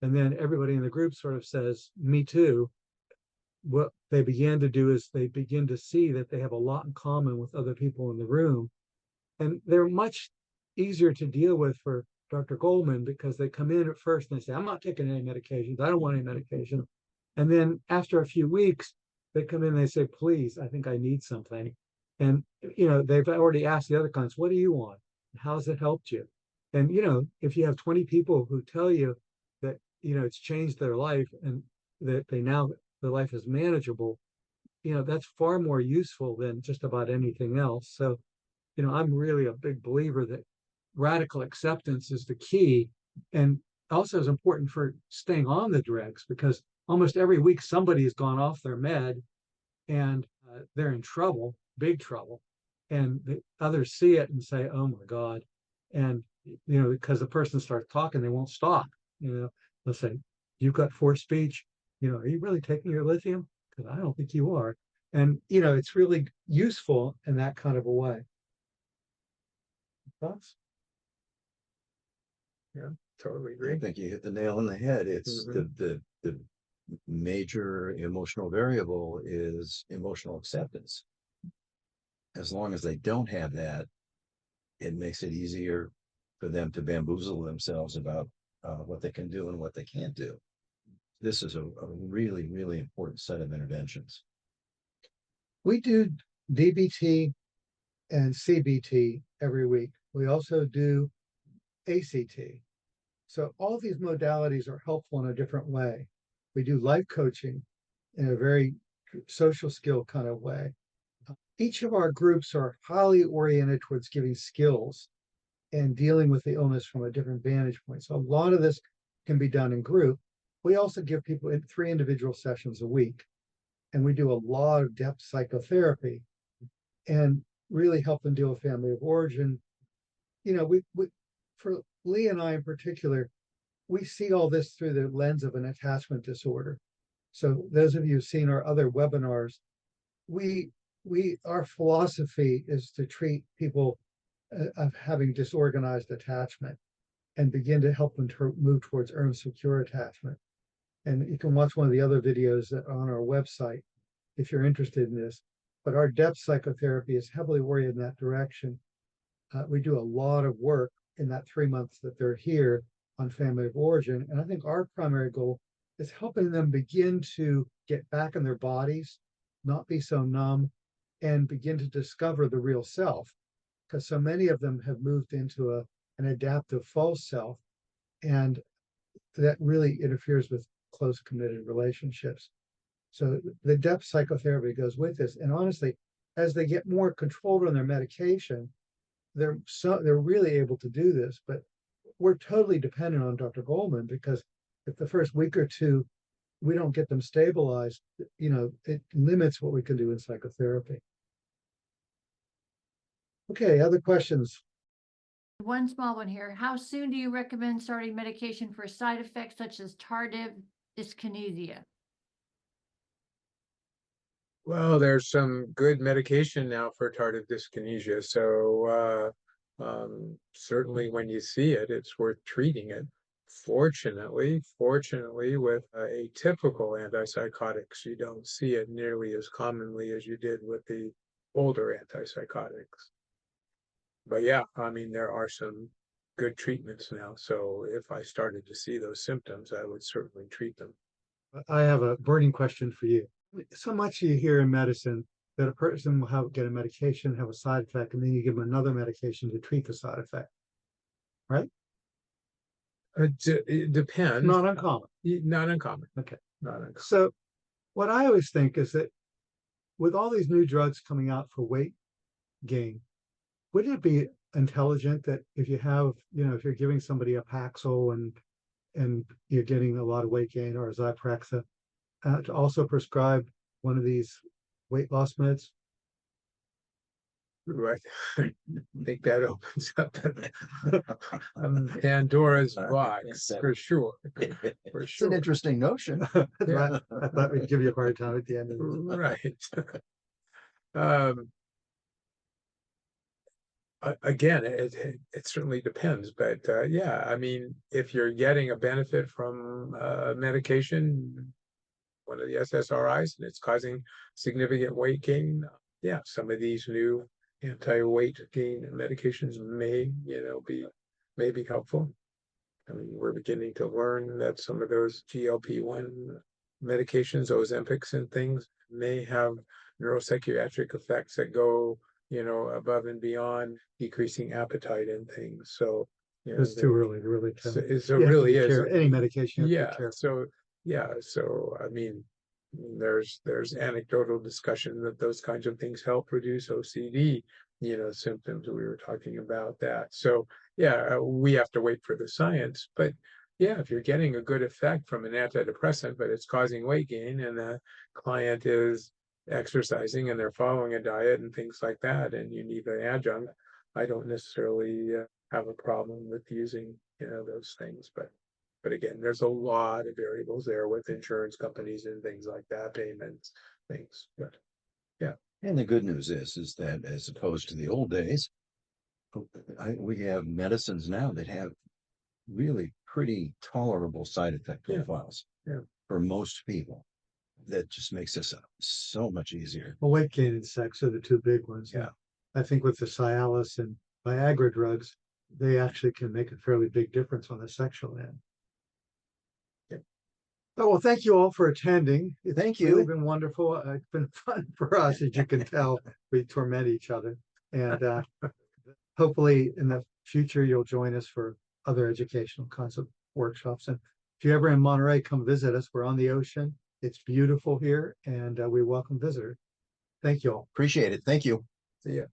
And then everybody in the group sort of says, me too. What they began to do is they begin to see that they have a lot in common with other people in the room. And they're much easier to deal with for Dr. Goldman, because they come in at first and they say, I'm not taking any medications. I don't want any medication. And then after a few weeks, they come in and they say, please, I think I need something. And, they've already asked the other clients, what do you want? How's it helped you? And, if you have 20 people who tell you that, it's changed their life and that their life is manageable, that's far more useful than just about anything else. So, I'm really a big believer that radical acceptance is the key, and also is important for staying on the drugs, because almost every week somebody has gone off their med and they're in trouble, big trouble, and the others see it and say, oh my God. And, because the person starts talking, they won't stop. They'll say, you've got forced speech. Are you really taking your lithium? Because I don't think you are. And, it's really useful in that kind of a way. Thoughts? Yeah, totally I agree. think you hit the nail on the head. It's the major emotional variable is emotional acceptance. As long as they don't have that, it makes it easier for them to bamboozle themselves about what they can do and what they can't do. This is a really, really important set of interventions. We do DBT and CBT every week. We also do ACT. So all these modalities are helpful in a different way. We do life coaching in a very social skill kind of way. Each of our groups are highly oriented towards giving skills and dealing with the illness from a different vantage point. So a lot of this can be done in group. we also give people 3 individual sessions a week. And we do a lot of depth psychotherapy and really help them deal with family of origin. You know, we for Lee and I in particular, we see all this through the lens of an attachment disorder. So those of you who've seen our other webinars, our philosophy is to treat people of having disorganized attachment and begin to help them to move towards earned secure attachment. And you can watch one of the other videos that are on our website if you're interested in this. But our depth psychotherapy is heavily oriented in that direction. We do a lot of work in that 3 months that they're here on family of origin. And I think our primary goal is helping them begin to get back in their bodies, not be so numb, and begin to discover the real self. Because so many of them have moved into an adaptive false self, and that really interferes with close committed relationships. So the depth psychotherapy goes with this. And honestly, as they get more controlled on their medication, they're really able to do this. But we're totally dependent on Dr. Goldman, because if the first week or two we don't get them stabilized, you know, it limits what we can do in psychotherapy. Okay, other questions? One small one here. How soon do you recommend starting medication for side effects such as tardive dyskinesia? Well, there's some good medication now for tardive dyskinesia. So certainly when you see it, it's worth treating it. Fortunately, with atypical antipsychotics, you don't see it nearly as commonly as you did with the older antipsychotics. But yeah, I mean, there are some good treatments now. So if I started to see those symptoms, I would certainly treat them. I have a burning question for you. So much you hear in medicine that a person will get a medication, have a side effect, and then you give them another medication to treat the side effect, right? It depends. Not uncommon. Not uncommon. Okay. Not uncommon. So what I always think is that with all these new drugs coming out for weight gain, wouldn't it be intelligent that if you have, you know, if you're giving somebody a Paxil and you're getting a lot of weight gain, or a Zyprexa, to also prescribe one of these weight loss meds? Right. I think that opens up Pandora's box for sure. For It's sure. an interesting notion. Right. I thought we'd give you a hard time at the end of this. Right. Again, it certainly depends, but yeah, I mean, if you're getting a benefit from medication, one of the SSRIs, and it's causing significant weight gain, yeah, some of these new anti-weight gain medications may be helpful. I mean, we're beginning to learn that some of those GLP-1 medications, Ozempics and things, may have neuropsychiatric effects that go, you know, above and beyond decreasing appetite and things. So, you know, It's too early to really tell. so it You have to really be is. any medication. You have to be Yeah. careful. So I mean, there's anecdotal discussion that those kinds of things help reduce OCD, you know, symptoms. We were talking about that. So yeah, we have to wait for the science. But yeah, if you're getting a good effect from an antidepressant, but it's causing weight gain, and the client is exercising and they're following a diet and things like that, and you need an adjunct, I don't necessarily have a problem with using, you know, those things. But again, there's a lot of variables there with insurance companies and things like that, payments, things. But yeah. And the good news is that as opposed to the old days, we have medicines now that have really pretty tolerable side effect profiles for most people. That just makes this so much easier. Well, weight gain and sex are the two big ones. Yeah. I think with the Cialis and Viagra drugs, they actually can make a fairly big difference on the sexual end. Oh, well, thank you all for attending. Thank It's really you. been wonderful. It's been fun for us, as you can tell. We torment each other. And hopefully in the future, you'll join us for other educational kinds of workshops. And if you're ever in Monterey, come visit us. We're on the ocean. It's beautiful here, and we welcome visitors. Thank you all. Appreciate it. Thank you. Yeah.